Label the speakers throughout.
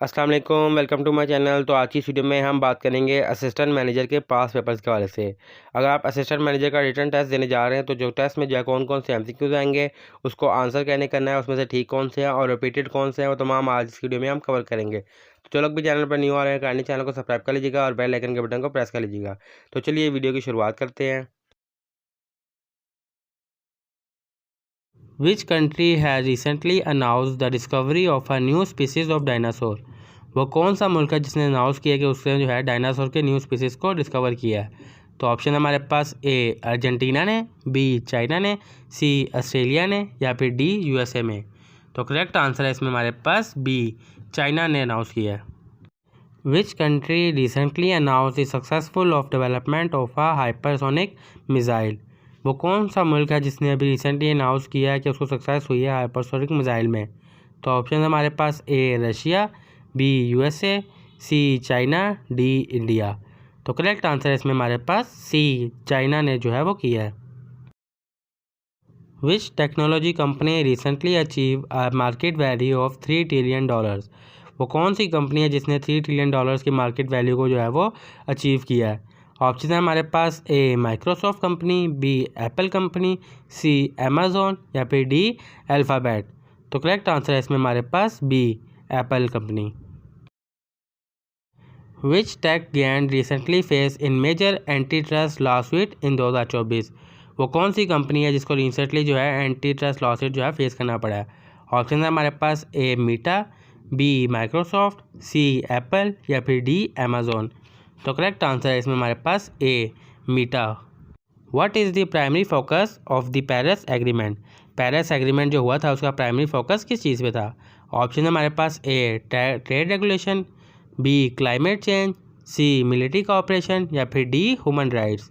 Speaker 1: अस्सलाम वालेकुम, welcome to my channel. तो आज की इस वीडियो में हम बात करेंगे असिस्टेंट मैनेजर के पास पेपर्स के हवाले से। अगर आप असिस्टेंट मैनेजर का रिटन टेस्ट देने जा रहे हैं तो जो टेस्ट में जो है कौन कौन से एमसीक्यूज आएंगे, उसको आंसर कहने करना है, उसमें से ठीक कौन से हैं और रिपीटेड कौन से हैं, वो तमाम आज इस वीडियो में हम कवर करेंगे। तो जो लोग भी चैनल पर न्यू आ रहे हैं काइंडली चैनल को सब्सक्राइब कर लीजिएगा और बेल आइकन के बटन को प्रेस कर लीजिएगा। तो चलिए वीडियो की शुरुआत करते हैं। Which country has recently announced the discovery of a new species of dinosaur? वो कौन सा मुल्क है जिसने अनाउंस किया कि उसने जो है डायनासोर के न्यू स्पीसीज़ को डिस्कवर किया है? तो ऑप्शन है हमारे पास ए अर्जेंटीना ने, बी चाइना ने, सी ऑस्ट्रेलिया ने या फिर डी यूएसए में। तो करेक्ट आंसर है इसमें हमारे पास बी चाइना ने अनाउंस किया है। Which country recently announce the successful of development of a hypersonic missile? वो कौन सा मुल्क है जिसने अभी रिसेंटली अनाउंस किया है कि उसको सक्सेस हुई है हाइपरसोनिक मिसाइल में? तो ऑप्शन है हमारे पास A Russia, B USA, C China, D India. तो करेक्ट आंसर है इसमें हमारे पास सी चाइना ने जो है वो किया है। विच technology company recently achieve a market value of $3 trillion? वो कौन सी कंपनी है जिसने $3 ट्रिलियन की मार्केट वैल्यू को जो है वो अचीव किया है? ऑप्शन है हमारे पास A Microsoft company, B Apple company, C Amazon या फिर डी अल्फ़ाबेट। तो करेक्ट आंसर है इसमें हमारे पास B Apple company. Which tech giant recently face in major anti trust lawsuit in 2024? वो कौन सी कंपनी है जिसको रिसेंटली जो है एंटी ट्रस्ट लॉसूट जो है फेस करना पड़ा है? ऑप्शन है हमारे पास A Meta, B Microsoft, C Apple या फिर डी अमेज़ॉन। तो करेक्ट आंसर है इसमें हमारे पास A Meta. What is the primary focus of the Paris agreement? Paris agreement जो हुआ था उसका प्राइमरी फोकस किस चीज़ पे था? ऑप्शन है हमारे पास A trade regulation, B climate change, C military cooperation या फिर डी ह्यूमन राइट्स।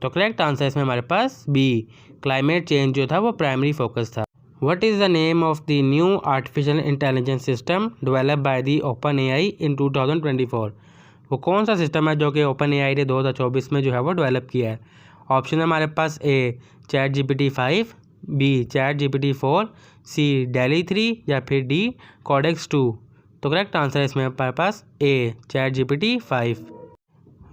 Speaker 1: तो करेक्ट आंसर इसमें हमारे पास बी क्लाइमेट चेंज जो था वो प्राइमरी फोकस था। What is the name of the new artificial intelligence system develop by the open AI in 2024? वो कौन सा सिस्टम है जो कि ओपन एआई ने 2024 में जो है वो डेवलप किया है? ऑप्शन है हमारे पास A chat GPT 5, B chat GPT 4, C DALL-E 3 या फिर डी कॉडेक्स 2। तो करेक्ट आंसर है इसमें हमारे पास A chat GPT 5।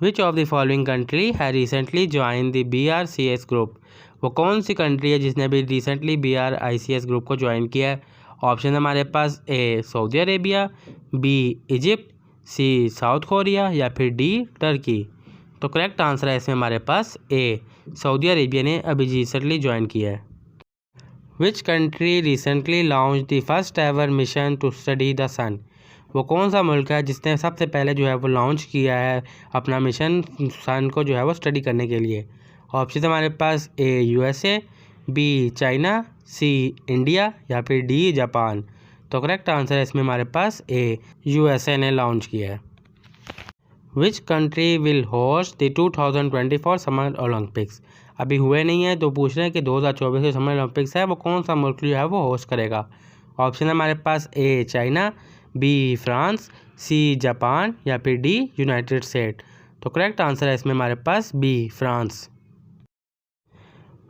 Speaker 1: Which of the following country है recently join the BRICS group? वो कौन सी कंट्री है जिसने अभी रिसेंटली BRICS ग्रुप को ज्वाइन किया है? ऑप्शन है हमारे पास A Saudi Arabia, B Egypt, C South Korea या फिर डी टर्की। तो करेक्ट आंसर है इसमें हमारे पास ए सऊदी अरेबिया ने अभी रिसेंटली ज्वाइन किया है। Which country recently launch the first ever mission to study the sun? वो कौन सा मुल्क है जिसने सबसे पहले जो है वो लॉन्च किया है अपना मिशन सन को जो है वो स्टडी करने के लिए? ऑप्शन हमारे पास A USA, B China, C India या फिर डी जापान। तो करेक्ट आंसर है इसमें हमारे पास ए यूएसए ने लॉन्च किया है। Which country will host the 2024 summer Olympics? अभी हुए नहीं है तो पूछ रहे हैं कि 2024 के समर ओलंपिक्स है वो कौन सा मुल्क जो है वो होस्ट करेगा? ऑप्शन है हमारे पास A China, B France, C Japan या फिर डी यूनाइटेड स्टेट। तो करेक्ट आंसर है इसमें हमारे पास B France.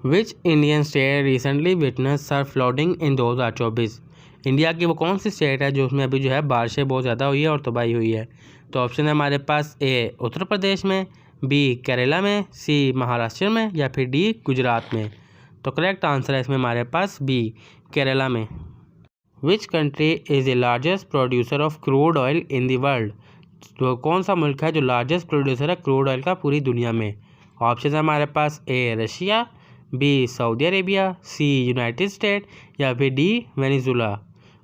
Speaker 1: Which Indian state recently witness surf flooding in 2024? India की वो कौन सी स्टेट है जो उसमें अभी जो है बारिशें बहुत ज़्यादा हुई है और तबाही हुई है? तो ऑप्शन है हमारे पास ए उत्तर प्रदेश में, बी केरला में, सी महाराष्ट्र में या फिर डी गुजरात में। तो करेक्ट आंसर है इसमें हमारे पास बी केरला में। Which country is the largest producer of crude oil in the world? तो कौन सा मुल्क है जो लार्जेस्ट प्रोड्यूसर है क्रूड ऑयल का पूरी दुनिया में? ऑप्शन है हमारे पास A Russia, B Saudi Arabia, C United State या फिर डी वेनेजुला।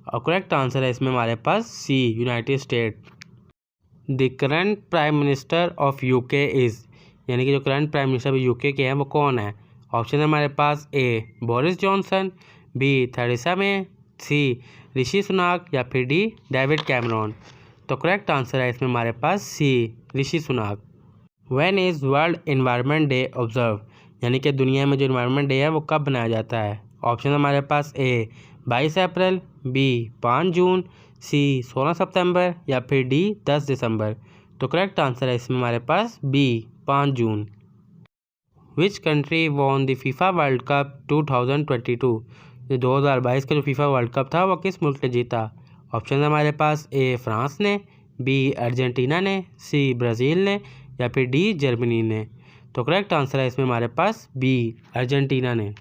Speaker 1: और करेक्ट आंसर है इसमें हमारे पास C United State. The current prime minister of UK is, यानी कि जो करंट प्राइम मिनिस्टर यूके के हैं वो कौन है? ऑप्शन है हमारे पास A Boris Johnson, B Theresa May, C Rishi Sunak या फिर डी डेविड कैमरॉन। तो करेक्ट आंसर है इसमें हमारे पास C Rishi Sunak. When is world environment day observe? यानी कि दुनिया में जो एनवायरनमेंट डे है वो कब बनाया जाता है? ऑप्शन हमारे पास ए 22 अप्रैल, बी 5 जून, सी 16 सितंबर या फिर डी 10 दिसंबर। तो करेक्ट आंसर है इसमें हमारे पास B 5 June. Which country won the FIFA world cup 2022? जो 2022 का जो फीफा वर्ल्ड कप था वो किस मुल्क ने जीता? ऑप्शन है हमारे पास ए फ्रांस ने, बी अर्जेंटीना ने, सी ब्राज़ील ने या फिर डी जर्मनी ने। तो करेक्ट आंसर है इसमें हमारे पास बी अर्जेंटीना ने।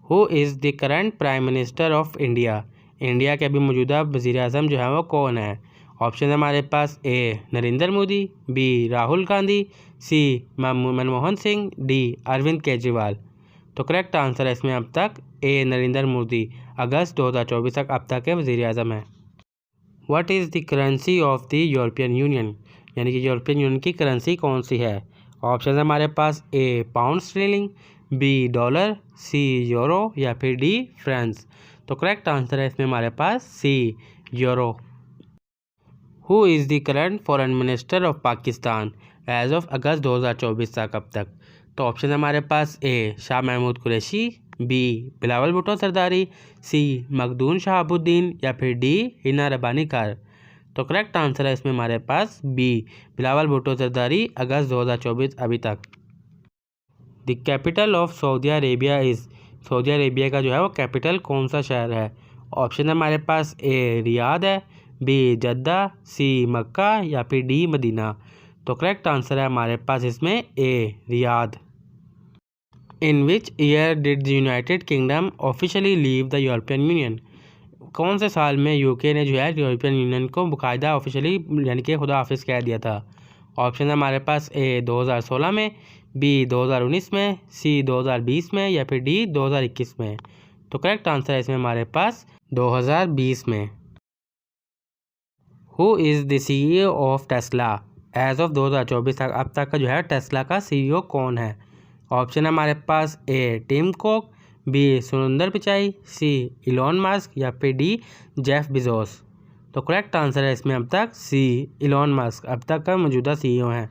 Speaker 1: Who is the current prime minister of India? India के अभी मौजूदा वज़ीर आज़म जो है वो कौन है? ऑप्शन है हमारे पास ए नरेंद्र मोदी, बी राहुल गांधी, सी मनमोहन सिंह, डी अरविंद केजरीवाल। तो करेक्ट आंसर है इसमें अब तक ए नरेंद्र मोदी अगस्त 2024 तक अब तक के वज़ीर आज़म हैं। What is the currency of the European union? यानी कि यूरोपियन यूनियन की करेंसी कौन सी है? ऑप्शन है हमारे पास A pound sterling, B dollar, C euro या फिर डी फ्रांस। तो करेक्ट आंसर है इसमें हमारे पास C euro. Who is the current foreign minister of Pakistan as of August 2024 तक अब तक? तो ऑप्शन है हमारे पास A Shah Mahmood Qureshi, B Bilawal Bhutto Zardari, C Makhdoom Shahabuddin या फिर डी हिना रब्बानी कार। तो करेक्ट आंसर है इसमें हमारे पास बी बिलावल भुट्टो सरदारी अगस्त 2024 अभी तक। The capital of Saudi Arabia is? Saudi Arabia का जो है वो कैपिटल कौन सा शहर है? ऑप्शन है हमारे पास ए रियाद है, बी जद्दा, सी मक्का या फिर डी मदीना। तो करेक्ट आंसर है हमारे पास इसमें A Riyadh. In which year did the United Kingdom officially leave the European Union? कौन से साल में यूके ने जो है यूरोपियन यूनियन को बाकायदा ऑफिशियली यानी कि खुदा हाफिज़ कह दिया था? ऑप्शन है हमारे पास ए 2016 में, बी 2019 में, सी 2020 में या फिर डी 2021 में। तो करेक्ट आंसर है इसमें हमारे पास 2020 में। Who is the CEO of Tesla as of 2024 तक अब तक का जो है टेस्ला का CEO कौन है? ऑप्शन है हमारे पास A Tim Cook, B Surendra Pichai, C Elon Musk या फिर डी जेफ बेजोस। तो करेक्ट आंसर है इसमें अब तक सी इलॉन मस्क अब तक का मौजूदा CEO है।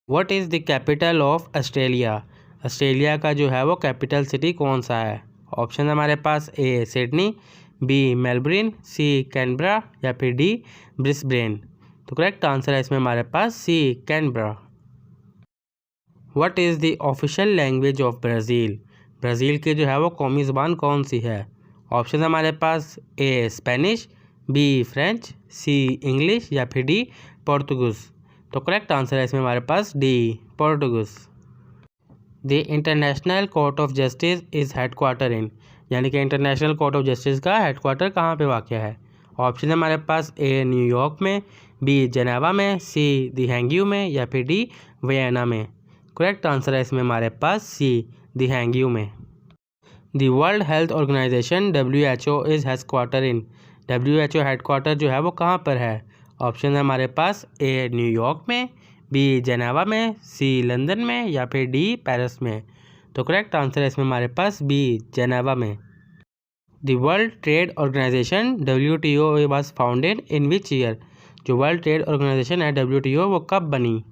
Speaker 1: What is the capital of Australia? Australia का जो है वो कैपिटल सिटी कौन सा है? ऑप्शन है हमारे पास A Sydney, B Melbourne, C Canberra या फिर डी ब्रिस्बेन। तो करेक्ट आंसर है इसमें हमारे पास C Canberra. What is the official language of Brazil? Brazil की जो है वो कौमी ज़बान कौन सी है? ऑप्शन है हमारे पास A Spanish, B French, C English या फिर डी पोर्तुगीज़। तो करेक्ट आंसर है इसमें हमारे पास D Portuguese. The international court of justice is headquarter in? यानी कि इंटरनेशनल कोर्ट ऑफ जस्टिस का हेडक्वार्टर कहाँ पे वाक़ है? ऑप्शन है हमारे पास ए न्यूयॉर्क में, बी जेनेवा में, सी द हैंग में या फिर डी वियना में। करेक्ट आंसर है इसमें हमारे पास सी द हैंग में। The World Health Organization WHO is headquarter in? WHO headquarter जो है वो कहाँ पर है? ऑप्शन है हमारे पास ए न्यूयॉर्क में, बी जेनेवा में, सी लंदन में या फिर डी पेरिस में। तो करेक्ट आंसर है इसमें हमारे पास बी जेनेवा में। The World Trade Organization WTO was founded in which year? जो वर्ल्ड ट्रेड ऑर्गेनाइजेशन है WTO वो कब बनी?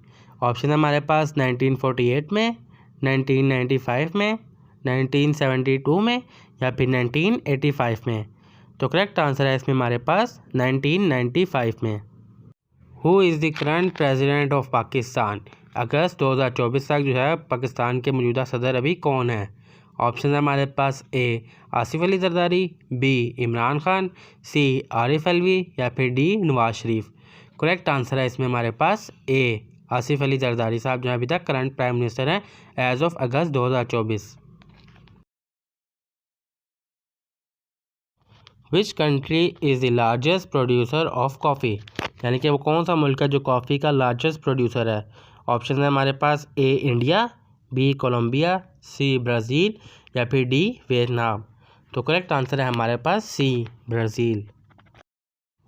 Speaker 1: ऑप्शन है हमारे पास 1948 में, 1995 में, 1972 में या फिर 1985 में। तो करेक्ट आंसर है इसमें हमारे पास 1995 में। Who is the current president of Pakistan? अगस्त 2024 तक जो है पाकिस्तान के मौजूदा सदर अभी कौन है? ऑप्शन है हमारे पास ए आसिफ अली जरदारी, बी इमरान खान, सी आरिफ अलवी या फिर D Nawaz Sharif. Correct answer है इसमें हमारे पास ए आसिफ अली जरदारी साहब जो है अभी तक करंट प्राइम मिनिस्टर हैं as of August 2024। Which country is the largest producer of coffee? यानी कि वो कौन सा मुल्क है जो कॉफ़ी का लार्जेस्ट प्रोड्यूसर है? ऑप्शन है हमारे पास A India, B Colombia, C Brazil या फिर डी वियतनाम। तो करेक्ट आंसर है हमारे पास C Brazil.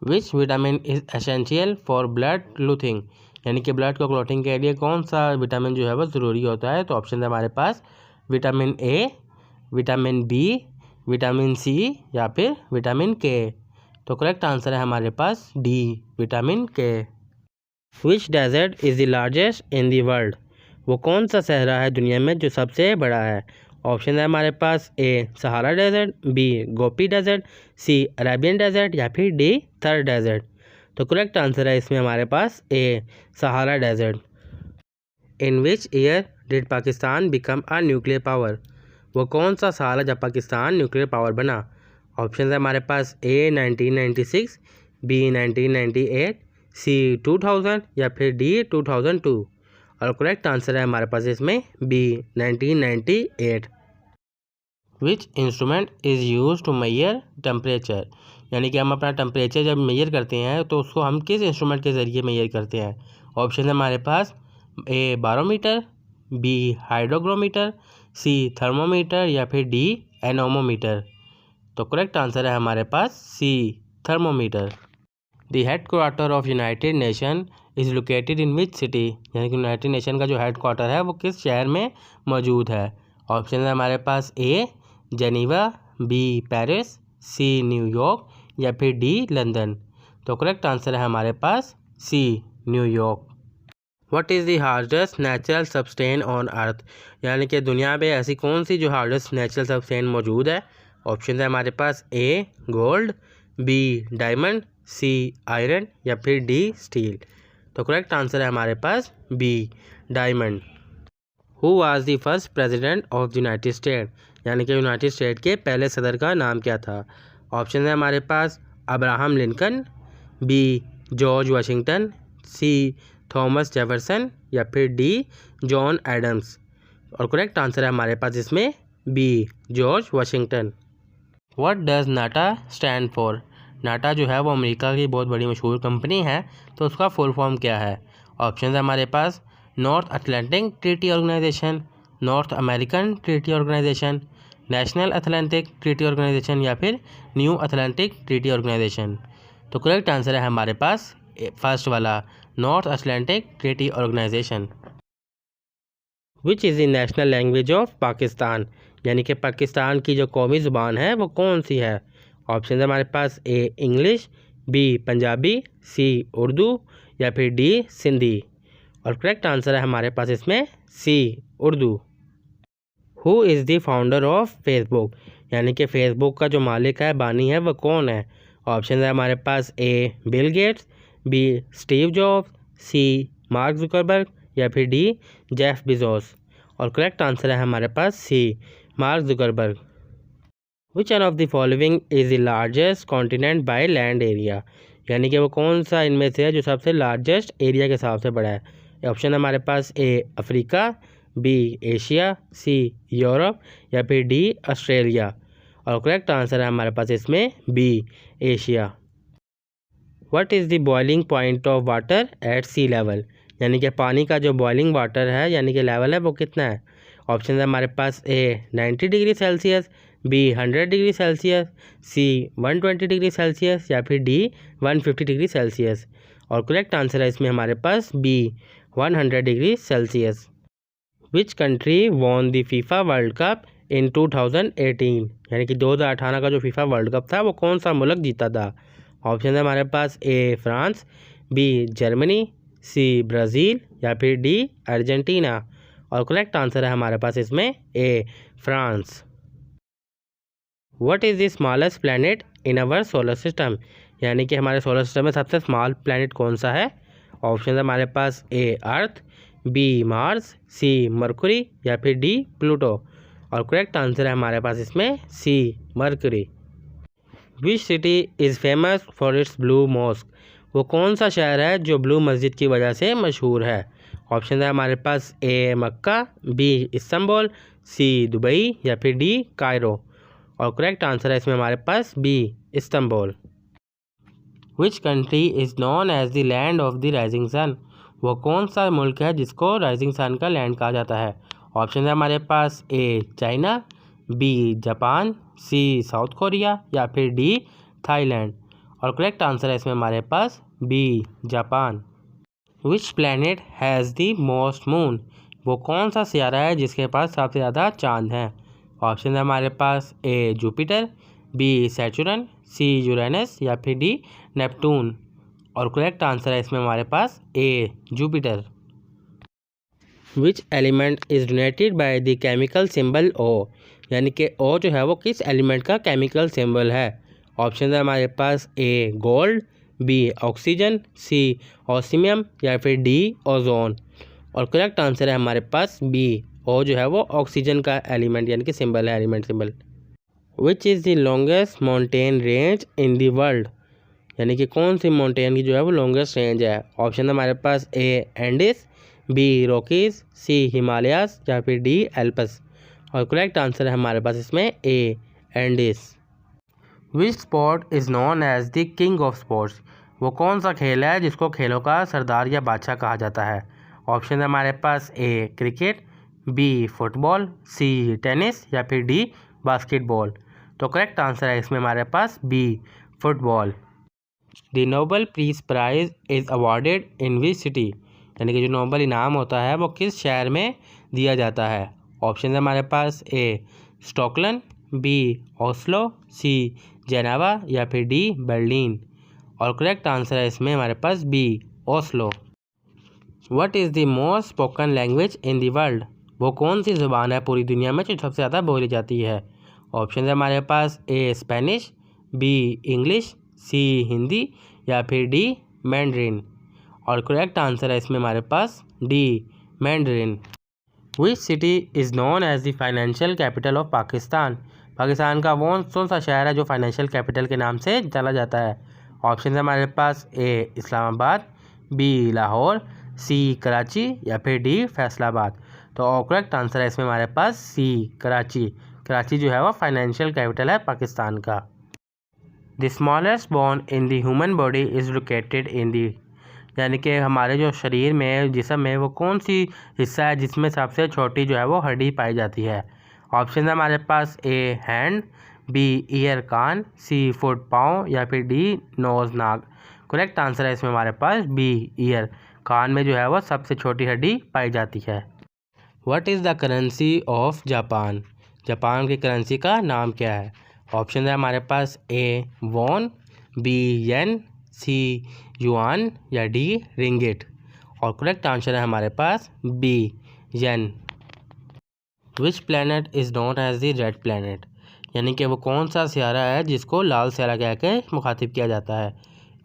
Speaker 1: Which vitamin is essential for blood clotting? यानी कि ब्लड को क्लॉटिंग के लिए कौन सा विटामिन जो है वो ज़रूरी होता है? तो ऑप्शन है हमारे पास vitamin A, vitamin B, vitamin C या फिर विटामिन के। तो करेक्ट आंसर है हमारे पास D vitamin K. Which desert is the largest in the world? वो कौन सा सहरा है दुनिया में जो सबसे बड़ा है? ऑप्शन है हमारे पास A Sahara desert, B Gopi desert, C Arabian desert या फिर डी थर डेजर्ट। तो करेक्ट आंसर है इसमें हमारे पास A Sahara desert. In which year did Pakistan become a nuclear power? वो कौन सा साल है जब पाकिस्तान न्यूक्लियर पावर बना? ऑप्शन है हमारे पास ए 1996, बी 1998, सी 2000 या फिर डी 2002। और करेक्ट आंसर है हमारे पास इसमें B 1998। Which instrument is use to measure temperature, यानी कि हम अपना टेम्परेचर जब मेजर करते हैं तो उसको हम किस इंस्ट्रूमेंट के ज़रिए मेजर करते हैं। ऑप्शन है हमारे पास A barometer, B hygrometer, C thermometer या फिर डी एनोमोमीटर। तो करेक्ट आंसर है हमारे पास C thermometer. The headquarter of United Nation is located in which city, यानी कि यूनाइटेड नेशन का जो हेड क्वार्टर है वो किस शहर में मौजूद है। ऑप्शन है हमारे पास A Geneva, B Paris, C New York या फिर डी लंदन। तो करेक्ट आंसर है हमारे पास C New York. What is the hardest natural substance on earth, यानी कि दुनिया में ऐसी कौन सी जो हार्डेस्ट नेचुरल सब्सटेन मौजूद है। ऑप्शन है हमारे पास A gold, B diamond, C iron या फिर डी स्टील। तो करेक्ट आंसर है हमारे पास B diamond. Who was the first president of the United State, यानी कि यूनाइटेड स्टेट के पहले सदर का नाम क्या था। ऑप्शन है हमारे पास Abraham Lincoln, B George Washington, C Thomas Jefferson या फिर डी जॉन एडम्स। और करेक्ट आंसर है हमारे पास इसमें B George Washington. What does NATO stand for, NATO जो है वो अमेरिका की बहुत बड़ी मशहूर कंपनी है, तो उसका फुल फॉर्म क्या है। ऑप्शन है हमारे पास North Atlantic Treaty Organization, North American Treaty Organization, National Atlantic Treaty Organization या फिर न्यू अटलांटिक ट्रीटी ऑर्गेनाइजेशन। तो करेक्ट आंसर है हमारे पास फर्स्ट वाला North Atlantic Treaty Organization. Which is the national language of Pakistan, यानी कि पाकिस्तान की जो कौमी ज़ुबान है वो कौन सी है। ऑप्शन है हमारे पास ए इंग्लिश, बी पंजाबी, सी उर्दू या फिर डी सिंधी। और करेक्ट आंसर है हमारे पास इसमें C Urdu. Who is the founder of Facebook, यानी कि फेसबुक का जो मालिक है, बानी है, वो कौन है। ऑप्शन है हमारे पास A Bill Gates, B Steve Jobs, C Mark Zuckerberg या फिर डी जेफ बेजोस। और करेक्ट आंसर है हमारे पास C Mark Zuckerberg. Which one of the following is the largest continent by land area, यानी कि वो कौन सा इनमें से है जो सबसे लार्जेस्ट एरिया के हिसाब से बड़ा है। ऑप्शन है हमारे पास A Africa, B Asia, C Europe या फिर डी ऑस्ट्रेलिया। और करेक्ट आंसर है हमारे पास इसमें B Asia. What is the boiling point of water at sea level, यानी कि पानी का जो बॉइलिंग वाटर है यानी कि लेवल है वो कितना है। ऑप्शन है हमारे पास A 90 degree Celsius, B 100 degree Celsius, C 120 degree Celsius या फिर डी 150 डिग्री सेल्सियस। और करेक्ट आंसर है इसमें हमारे पास B 100 degree Celsius. Which country won the FIFA world Cup in 2018, यानी कि 2018 का जो फीफा वर्ल्ड कप था वो कौन सा मुल्क जीता था। ऑप्शन है हमारे पास A France, B Germany, C Brazil या फिर डी अर्जेंटीना। और करेक्ट आंसर है हमारे पास इसमें A France. What is the smallest planet in our solar system, यानी कि हमारे सोलर सिस्टम में सबसे स्मॉल प्लैनेट कौन सा है। ऑप्शन है हमारे पास A Earth, B Mars, C Mercury या फिर डी प्लूटो। और करेक्ट आंसर है हमारे पास इसमें C Mercury. Which city is famous for its Blue Mosque, वो कौन सा शहर है जो ब्लू मस्जिद की वजह से मशहूर है। ऑप्शन है हमारे पास A Mecca, B Istanbul, C Dubai या फिर डी कायरो। और करेक्ट आंसर है इसमें हमारे पास B Istanbul. Which country is known as the land of the rising sun, वो कौन सा मुल्क है जिसको राइजिंग सन का लैंड कहा जाता है। ऑप्शन है हमारे पास A China, B Japan, C South Korea या फिर डी थाईलैंड। और करेक्ट आंसर है इसमें हमारे पास B Japan. Which planet has the most moon, वो कौन सा सियारा है जिसके पास सबसे ज़्यादा चांद हैं। ऑप्शन है हमारे पास A Jupiter, B Saturn, C Uranus या फिर डी नेपटून। और करेक्ट आंसर है इसमें हमारे पास A Jupiter. Which element is donated by the chemical symbol O, यानी कि ओ जो है वो किस एलिमेंट का केमिकल सिंबल है। ऑप्शन है हमारे पास A gold, B oxygen, C osmium या फिर डी ओजोन। और करेक्ट आंसर है हमारे पास बी ओ जो है वो ऑक्सीजन का एलिमेंट यानी कि सिंबल है, element symbol. Which is the longest mountain range in the world, यानी कि कौन सी माउंटेन की जो है वो लॉन्गेस्ट रेंज है। ऑप्शन है हमारे पास A Andes, B Rockies, C Himalayas या फिर डी एल्पस। और करेक्ट आंसर है हमारे पास इसमें A Andes. Which sport is known as the king of sports, वो कौन सा खेल है जिसको खेलों का सरदार या बादशाह कहा जाता है। ऑप्शन है हमारे पास A cricket, B football, C tennis या फिर डी बास्केटबॉल। तो करेक्ट आंसर है इसमें हमारे पास B football. The Nobel Peace Prize is awarded in which city, यानी कि जो नोबेल इनाम होता है वो किस शहर में दिया जाता है। ऑप्शन है हमारे पास A Stockholm, B Oslo, C Geneva या फिर डी बर्लिन। और करेक्ट आंसर है इसमें हमारे पास B Oslo. What is the most spoken language in the world, वो कौन सी ज़ुबान है पूरी दुनिया में जो सबसे ज़्यादा बोली जाती है। ऑप्शन है हमारे पास A Spanish, B English, C Hindi या फिर डी मैंड्रिन। और करेक्ट आंसर है इसमें हमारे पास D Mandarin. Which city is known as the financial capital of Pakistan, Pakistan का वो कौन सा शहर है जो फाइनेंशियल कैपिटल के नाम से जाना जाता है। ऑप्शन है हमारे पास ए इस्लामाबाद, बी लाहौर, सी कराची या फिर डी फैसलाबाद। तो करेक्ट आंसर है इसमें हमारे पास सी कराची। कराची जो है वो फाइनेंशियल कैपिटल है पाकिस्तान का। The smallest bone in the human body is located in the, यानी कि हमारे जो शरीर में जिस्म में वो कौन सी हिस्सा है जिसमें सबसे छोटी जो है वो हड्डी पाई जाती है। ऑप्शन है हमारे पास ए हैंड, बी ईयर कान, सी फुट पाँव या फिर डी नोज़ नाक। करेक्ट आंसर है इसमें हमारे पास बी ईयर, कान में जो है वो सबसे छोटी हड्डी पाई जाती है। What is the currency of Japan, Japan की करेंसी का नाम क्या है। ऑप्शन है हमारे पास A won, B yen, C yuan या डी रिंगिट। और करेक्ट आंसर है हमारे पास B yen. Which planet is known as the red planet, यानी कि वो कौन सा सियारा है जिसको लाल सियारा कह के मुखातिब किया जाता है।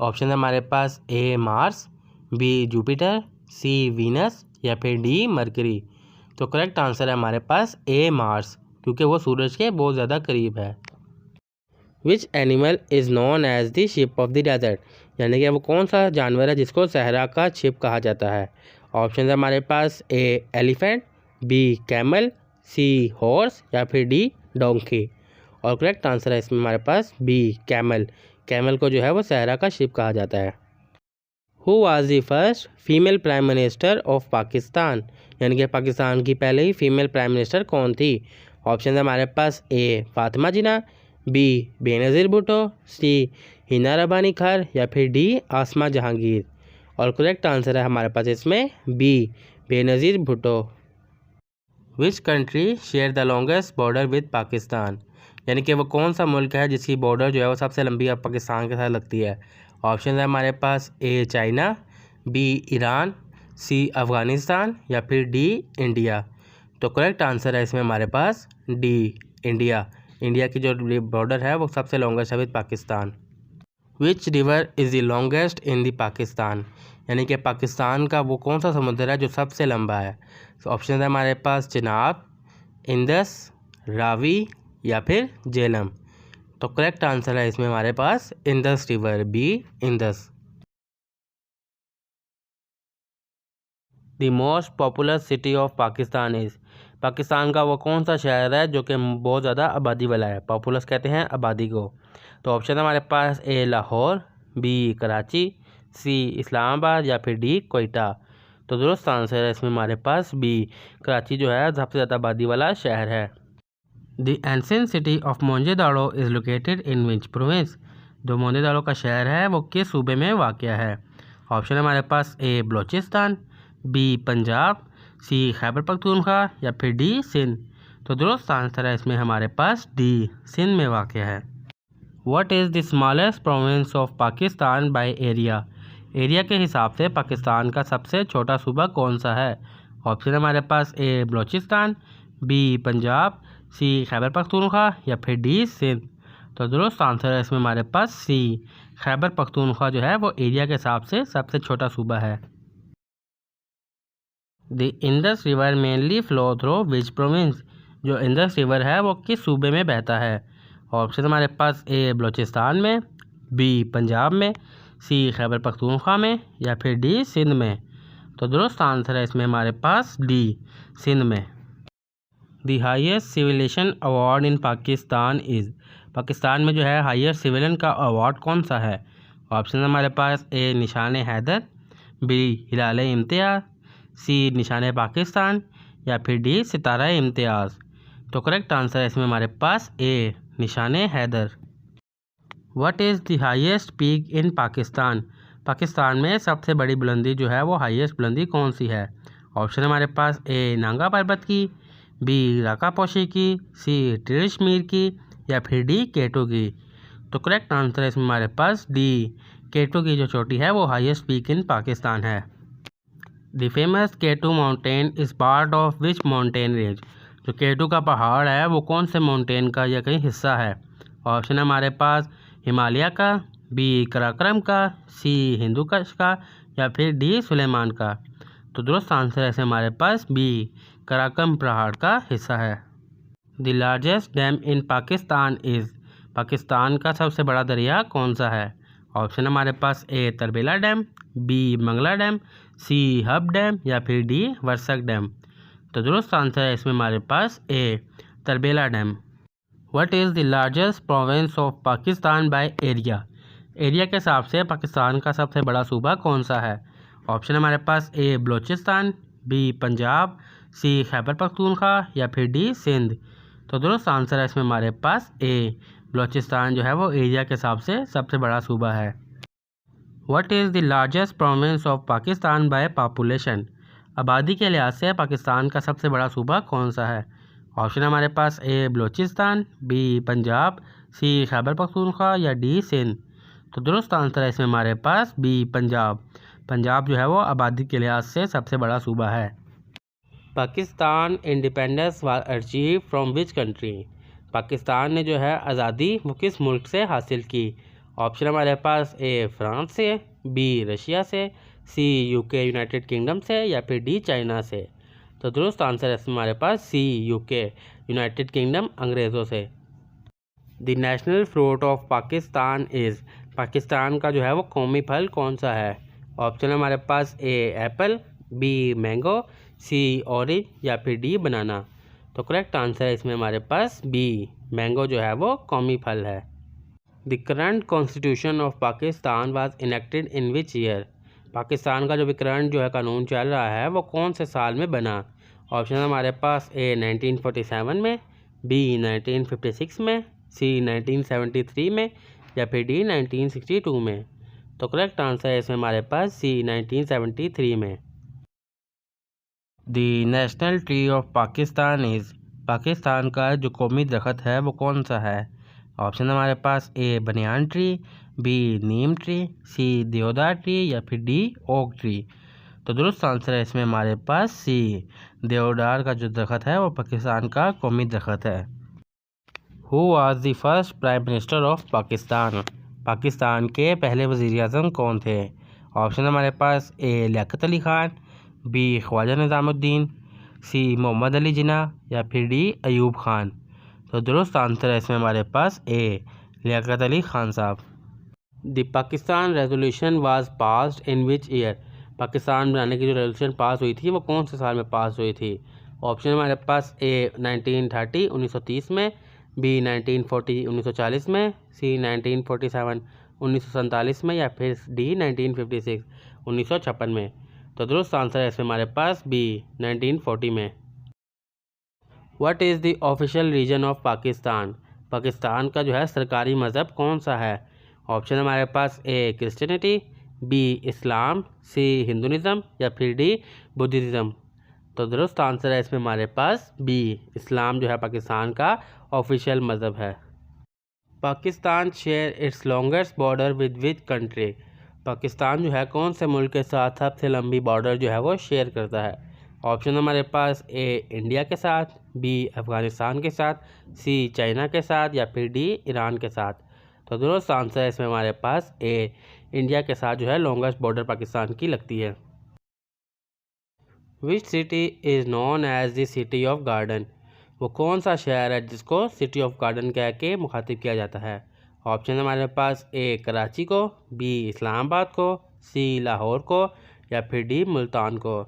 Speaker 1: ऑप्शन है हमारे पास A Mars, B Jupiter, C Venus या फिर डी मरकरी। तो करेक्ट आंसर है हमारे पास ए मार्स, क्योंकि वो सूरज के बहुत ज़्यादा करीब है। Which animal is known as the ship of the desert, यानी कि वो कौन सा जानवर है जिसको सहरा का शिप कहा जाता है। ऑप्शन है हमारे पास ए elephant, B camel, sea horse या फिर डी डोंकी। और करेक्ट आंसर है इसमें हमारे पास बी कैमल, कैमल को जो है वो सहरा का शिप कहा जाता है। Who was the first female prime minister of Pakistan, यानी कि पाकिस्तान की पहले ही फीमेल प्राइम मिनिस्टर कौन थी। ऑप्शन है हमारे पास ए फातिमा जिन्ना, बी बेनज़ीर भुट्टो, सी हिना रब्बानी खान या फिर डी आसमा जहांगीर। और करेक्ट आंसर है हमारे पास इसमें B Benazir Bhutto. Which country share the longest border with Pakistan, यानी कि वो कौन सा मुल्क है जिसकी बॉर्डर जो है वो सबसे लंबी अब पाकिस्तान के साथ लगती है। ऑप्शन है हमारे पास ए चाइना, बी ईरान, सी अफ़गानिस्तान या फिर डी इंडिया। तो करेक्ट आंसर है इसमें हमारे पास डी इंडिया, इंडिया की जो बॉर्डर है वो सबसे लॉन्गेस्ट है with Pakistan. Which river is the longest in the Pakistan, यानी कि पाकिस्तान का वो कौन सा समुद्र है जो सबसे लंबा है। तो ऑप्शन है हमारे पास चिनाब, इंदस, रावी या फिर झेलम। तो करेक्ट आंसर है इसमें हमारे पास Indus river, B Indus. The most popular city of Pakistan is, Pakistan का वो कौन सा शहर है जो कि बहुत ज़्यादा आबादी वाला है। पॉपुलस कहते हैं आबादी को। तो ऑप्शन है हमारे पास ए लाहौर, बी कराची, सी इस्लामाबाद या फिर डी कोयटा। तो दुरुस्त आंसर है इसमें हमारे पास बी कराची जो है सबसे ज़्यादा आबादी वाला शहर है। The ancient city of Mohenjodaro is located in which province, जो मोहनजोदड़ो का शहर है वो किस सूबे में वाक़या है। ऑप्शन है हमारे पास ए बलूचिस्तान, बी पंजाब, सी खैबर पख्तूनख्वा या फिर डी सिंध। तो दुरुस्त आंसर है इसमें हमारे पास डी सिंध में वाक़या है। What is the smallest province of Pakistan by area, area के हिसाब से पाकिस्तान का सबसे छोटा सूबा कौन सा है। ऑप्शन है हमारे पास ए बलूचिस्तान, बी पंजाब, सी खैबर पख्तूनख्वा या फिर डी सिंध। तो दुरुस्त आंसर है इसमें हमारे पास सी खैबर पख्तूनख्वा जो है वो एरिया के हिसाब से सबसे छोटा सूबा है। The Indus river mainly flow through which province, जो इंडस रिवर है वो किस सूबे में बहता है। ऑप्शन हमारे पास ए बलूचिस्तान में, बी पंजाब में, सी खैबर पख्तूनख्वा में या फिर डी सिंध में। तो दुरुस्त आंसर है इसमें हमारे पास डी सिंध में। The highest civilian award in Pakistan is, Pakistan में जो है हाईएस्ट सिविलियन का अवार्ड कौन सा है? ऑप्शन हमारे पास ए निशान हैदर, बी हिलाल इम्तियाज़, सी निशान पाकिस्तान या फिर डी सितारा इम्तियाज़। तो करेक्ट आंसर है इसमें हमारे पास A Nishan Haider. What is the highest peak in Pakistan, Pakistan में सबसे बड़ी बुलंदी जो है वो हाईएस्ट बुलंदी कौन सी है? ऑप्शन हमारे पास ए नांगा पर्वत की, बी राका पोशी की, सी ट्रिशमीर की या फिर डी केटू की। तो करेक्ट आंसर है इसमें हमारे पास डी केटू की जो चोटी है वो हाईएस्ट पीक इन पाकिस्तान है। The famous K two mountain is part of which mountain range, जो केटू का पहाड़ है वो कौन से माउंटेन का या कहीं हिस्सा है? ऑप्शन हमारे पास हिमालय का, बी कराक्रम का, सी हिंदू कश का या फिर डी सुलेमान का। तो दुरुस्त आंसर है हमारे पास बी कराक्रम पहाड़ का हिस्सा है। The largest dam in Pakistan is, Pakistan का सबसे बड़ा दरिया कौन सा है? ऑप्शन हमारे पास A Tarbela dam, B Mangla dam, C Hub dam या फिर डी वर्सक डैम। तो दुरुस्त आंसर है इसमें हमारे पास A Tarbela dam. What is the largest province of Pakistan by area, area के हिसाब से पाकिस्तान का सबसे बड़ा सूबा कौन सा है? ऑप्शन हमारे पास ए बलोचिस्तान, बी पंजाब, सी खैबर पख्तूनख्वा या फिर डी सिंध। तो दुरुस्त आंसर है इसमें हमारे पास ए बलोचिस्तान जो है वो एरिया के हिसाब से सबसे बड़ा सूबा है। What is the largest province of Pakistan by population, आबादी के लिहाज से पाकिस्तान का सबसे बड़ा सूबा कौन सा है? ऑप्शन हमारे पास ए बलोचिस्तान, बी पंजाब, सी खैबर पख्तूनख्वा या डी सिंध। तो दुरुस्त आंसर है इसमें हमारे पास बी पंजाब, पंजाब जो है वो आबादी के लिहाज से सबसे बड़ा सूबा है। Pakistan independence was achieve from which country, Pakistan ने जो है आज़ादी वो किस मुल्क से हासिल की? ऑप्शन हमारे पास ए फ्रांस से, बी रशिया से, सी यूके यूनाइटेड किंगडम से या फिर डी चाइना से। तो दुरुस्त आंसर है हमारे पास सी यूके यूनाइटेड किंगडम अंग्रेज़ों से। The national fruit of Pakistan is, Pakistan का जो है वो कौमी फल कौन सा है? ऑप्शन हमारे पास ए एप्पल, बी मैंगो, सी ऑरेंज या फिर डी बनाना। तो करेक्ट आंसर है इसमें हमारे पास बी मैंगो जो है वो कौमी फल है। The current constitution of Pakistan was enacted in which year, Pakistan का जो भी करंट जो है कानून चल रहा है वो कौन से साल में बना? ऑप्शन हमारे पास ए 1947 में, बी 1956 में, सी 1973 में या फिर डी 1962 में। तो करेक्ट आंसर है इसमें हमारे पास सी 1973 में। The national tree of Pakistan is, Pakistan का जो कौमी दरख्त है वो कौन सा है? ऑप्शन हमारे पास ए बनियान ट्री, बी नीम ट्री, सी देवदार ट्री या फिर डी ओक ट्री। तो दुरुस्त आंसर है इसमें हमारे पास सी देवदार का जो दरख्त है वो पाकिस्तान का कौमी दरख्त है। Who was the first prime minister of Pakistan, Pakistan के पहले वज़ीर आज़म कौन थे? ऑप्शन हमारे पास ए लियाकत अली ख़ान, बी ख्वाजा निज़ामुद्दीन, सी मोहम्मद अली जिन्ना या फिर डी अयूब खान। तो दुरुस्त आंसर है इसमें हमारे पास ए लियाकत अली ख़ान साहब। The Pakistan resolution was passed in which year, Pakistan बनाने की जो रेजोल्यूशन पास हुई थी वो कौन से साल में पास हुई थी? ऑप्शन हमारे पास ए 1930 1930 में, बी 1940 1940 में, सी 1947 1947 में या फिर डी 1956 1956 में। तो दुरुस्त आंसर है इसमें हमारे पास बी 1940 में। What is the official region of Pakistan, Pakistan का जो है सरकारी मज़हब कौन सा है? ऑप्शन हमारे पास ए क्रिश्चियनिटी, बी इस्लाम, सी हिंदुइज़्म या फिर डी बुद्धिज़्म। तो दुरुस्त आंसर है इसमें हमारे पास बी इस्लाम जो है पाकिस्तान का ऑफिशियल मज़हब है। Pakistan share its longest border with which country, Pakistan जो है कौन से मुल्क के साथ सबसे लंबी बॉर्डर जो है वो शेयर करता है? ऑप्शन हमारे पास ए इंडिया के साथ, बी अफ़गानिस्तान के साथ, सी चाइना के साथ या फिर डी ईरान के साथ। तो दुरुस्त आंसर है इसमें हमारे पास ए इंडिया के साथ जो है लॉन्गेस्ट बॉर्डर पाकिस्तान की लगती है। Which city is known as the city of garden, वो कौन सा शहर है जिसको सिटी ऑफ गार्डन कह के मुखातिब किया जाता है? ऑप्शन हमारे पास ए कराची को, बी इस्लामाबाद को, सी लाहौर को या फिर डी मुल्तान को।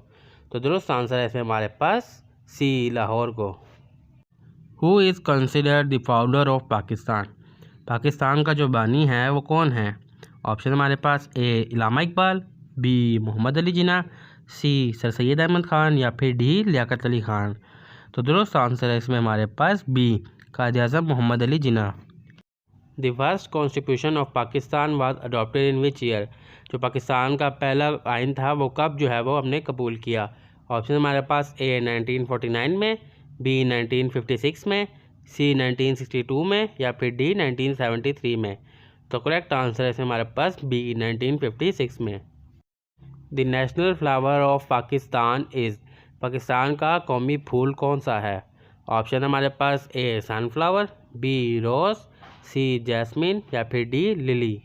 Speaker 1: तो दुरुस्त आंसर है इसमें हमारे पास सी लाहौर को। Who is considered the founder of Pakistan? Pakistan का जो बानी है वो कौन है? ऑप्शन हमारे पास ए इलामा इकबाल, बी मोहम्मद अली जिन्ना, सी सर सैयद अहमद ख़ान या फिर डी लियाकत अली ख़ान। तो दुरुस्त आंसर है इसमें हमारे पास B Quaid Azam Mohammad Ali Jinnah. The first constitution of Pakistan was adopted in which year? जो पाकिस्तान का पहला आइन था वो कब जो है वो हमने कबूल किया? ऑप्शन हमारे पास ए 1949 में, बी 1956 में, सी 1962 में या फिर डी 1973 में। तो करेक्ट आंसर है इसमें हमारे पास बी 1956 में। The national flower of Pakistan is? Pakistan का कौमी फूल कौन सा है? ऑप्शन हमारे पास ए सनफ्लावर, बी रोज़, सी जैस्मिन या फिर डी लिली।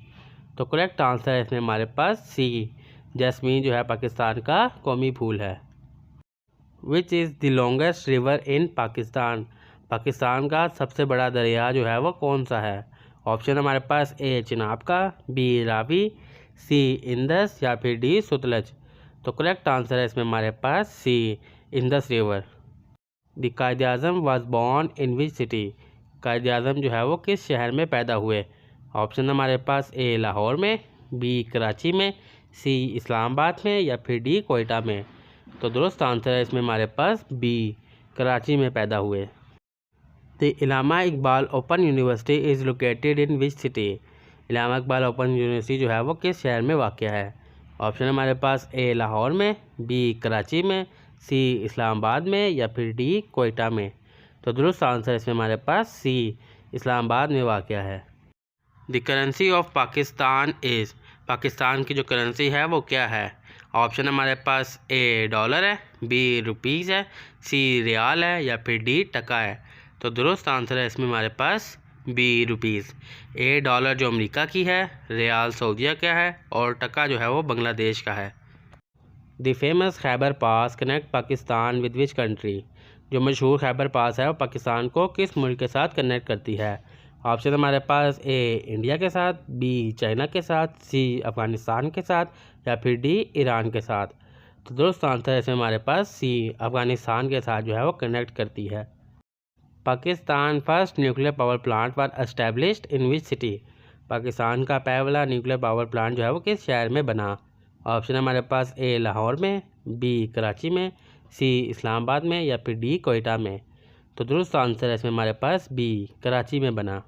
Speaker 1: तो करेक्ट आंसर है इसमें हमारे पास सी जैस्मिन जो है पाकिस्तान का कौमी फूल है। Which is the longest river in Pakistan? Pakistan का सबसे बड़ा दरिया जो है वो कौन सा है? ऑप्शन हमारे पास ए चिनाब का, बी रावी, सी इंदस या फिर डी सतलज। तो करेक्ट आंसर है इसमें हमारे पास C Indus river. The Quaid Azam was born in which city? Quaid Azam जो है वो किस शहर में पैदा हुए? ऑप्शन हमारे पास ए लाहौर में, बी कराची में, सी इस्लामाबाद में या फिर डी कोयटा में। तो दुरुस्त आंसर है इसमें हमारे पास बी कराची में पैदा हुए। The Allama Iqbal Open University is located in which city? Allama Iqbal Open University जो है वो किस शहर में वाक़ है? ऑप्शन हमारे पास ए लाहौर में, बी कराची में, सी इस्लामाबाद में या फिर डी कोयटा में। तो दुरुस्त आंसर इसमें हमारे पास सी इस्लामाबाद में वाक़ है। The currency of Pakistan is? Pakistan की जो करेंसी है वो क्या है? ऑप्शन हमारे पास ए डॉलर है, बी रुपीज़ है, सी रियाल है या फिर डी टका है। तो दुरुस्त आंसर है इसमें हमारे पास बी रुपीज़। ए डॉलर जो अमेरिका की है, रियाल सऊदीया का है और टका जो है वो बांग्लादेश का है। The famous Khyber pass connect Pakistan with which country? जो मशहूर खैबर पास है वो पाकिस्तान को किस मुल्क के साथ कनेक्ट करती है? ऑप्शन हमारे पास ए इंडिया के साथ, बी चाइना के साथ, सी अफ़गानिस्तान के साथ या फिर डी ईरान के साथ। तो दुरुस्त आंसर है इसमें हमारे पास सी अफ़गानिस्तान के साथ जो है वो कनेक्ट करती है। Pakistan first nuclear power plant was established in which city? Pakistan का पहला न्यूक्लियर पावर प्लांट जो है वो किस शहर में बना? ऑप्शन हमारे पास ए लाहौर में, बी कराची में, सी इस्लामाबाद में या फिर डी कोयटा में। तो दुरुस्त आंसर है इसमें हमारे पास बी कराची में बना।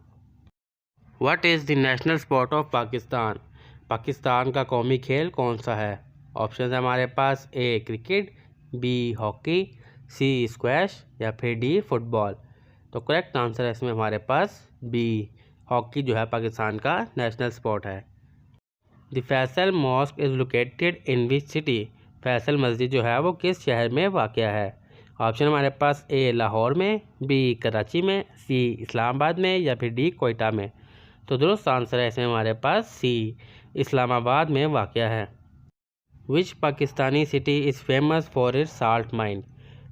Speaker 1: What is the national sport of Pakistan? Pakistan का कौमी खेल कौन सा है? ऑप्शन है हमारे पास A cricket, B hockey, C squash या फिर डी फुटबॉल। तो करेक्ट आंसर है इसमें हमारे पास बी हॉकी जो है पाकिस्तान का नेशनल स्पोर्ट है। The Faisal mosque is located in which city? Faisal मस्जिद जो है वो किस शहर में वाक़ है? ऑप्शन हमारे पास ए लाहौर में, बी कराची में, सी इस्लामाबाद में या फिर डी कोयटा में। तो दुरुस्त आंसर है इसमें हमारे पास सी इस्लामाबाद में वाक़ है। Which Pakistani city is famous for its salt mine?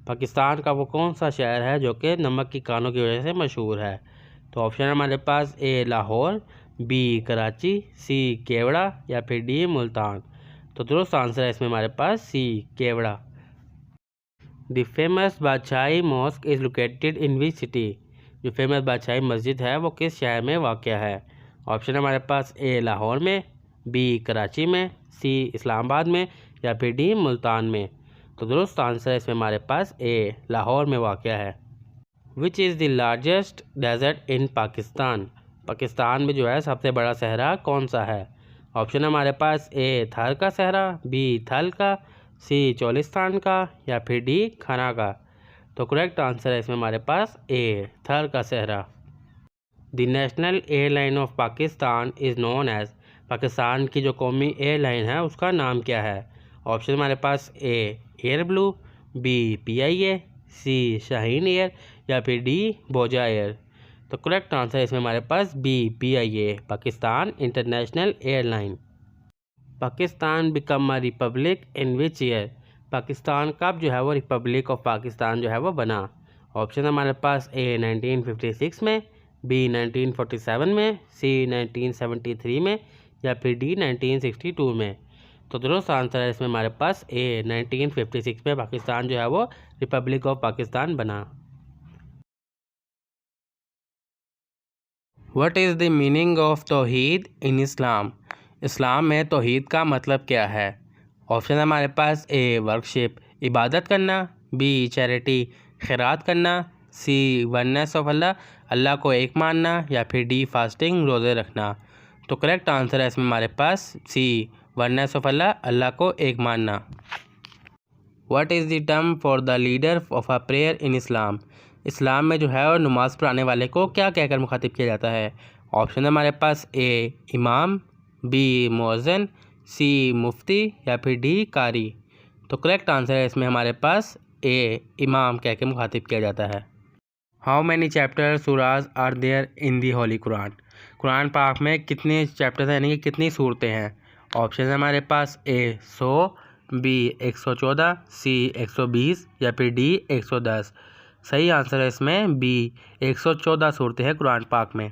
Speaker 1: Pakistan का वो कौन सा शहर है जो कि नमक की कानों की वजह से मशहूर है? तो ऑप्शन हमारे पास ए लाहौर, बी कराची, सी केवड़ा या फिर डी मुल्तान। तो दुरुस्त आंसर है इसमें हमारे पास C Khewra. The famous Badshahi mosque is located in which city? जो फेमस बादशाही मस्जिद है वो किस शहर में वाक़ है? ऑप्शन हमारे पास ए लाहौर में, बी कराची में, सी इस्लामाबाद में या फिर डी मुल्तान में। तो दुरुस्त आंसर है इसमें हमारे पास ए लाहौर में वाक़ है। Which is the largest desert in Pakistan? Pakistan में जो है सबसे बड़ा सहरा कौन सा है? ऑप्शन हमारे पास ए थर का सहरा, बी थल का, सी चोलिस्तान का या फिर डी खाना का। तो करेक्ट आंसर है इसमें हमारे पास ए थर का सहरा। The national airline of Pakistan is known as? Pakistan की जो कौमी एयरलाइन है उसका नाम क्या है? ऑप्शन हमारे पास ए एयर ब्लू, बी PIA, सी शाहीन एयर या फिर डी बोजा एयर। तो करेक्ट आंसर है इसमें हमारे पास B PIA Pakistan International Airline. Pakistan become a republic in which year? Pakistan कब जो है वो रिपब्लिक ऑफ पाकिस्तान जो है वो बना? ऑप्शन हमारे पास ए 1956 में, बी 1947 में, सी 1973 में या फिर डी 1962 में। तो दुरुस्त आंसर है इसमें हमारे पास ए 1956 में पाकिस्तान जो है वो रिपब्लिक ऑफ पाकिस्तान बना। What is the meaning of तौहीद इन इस्लाम? इस्लाम में तौहीद का मतलब क्या है? ऑप्शन है हमारे पास ए वर्कशिप इबादत करना, बी चैरिटी खैरात करना, सी वननेस ऑफ अल्लाह अल्लाह को एक मानना या फिर डी फास्टिंग रोज़े रखना। तो करेक्ट आंसर है इसमें हमारे पास सी वननेस ऑफ अल्लाह अल्लाह को एक मानना। What is the term for the leader of a prayer in Islam? इस्लाम में जो है और नमाज़ पढ़ाने वाले को क्या कहकर मुखातिब किया जाता है? ऑप्शन है हमारे पास ए इमाम, बी मुअज्जिन, सी मुफ्ती या फिर डी कारी। तो करेक्ट आंसर है इसमें हमारे पास ए इमाम कह के मुखातिब किया जाता है। हाउ मैनी चैप्टर सूराज are there in the holy Quran? Quran पाक में कितने चैप्टर्स हैं यानी कि कितनी सूरतें हैं? ऑप्शन है हमारे पास ए 100, बी 114, सी 120 या फिर डी 110। सही आंसर है इसमें बी 114 सूरतें हैं कुरान पाक में।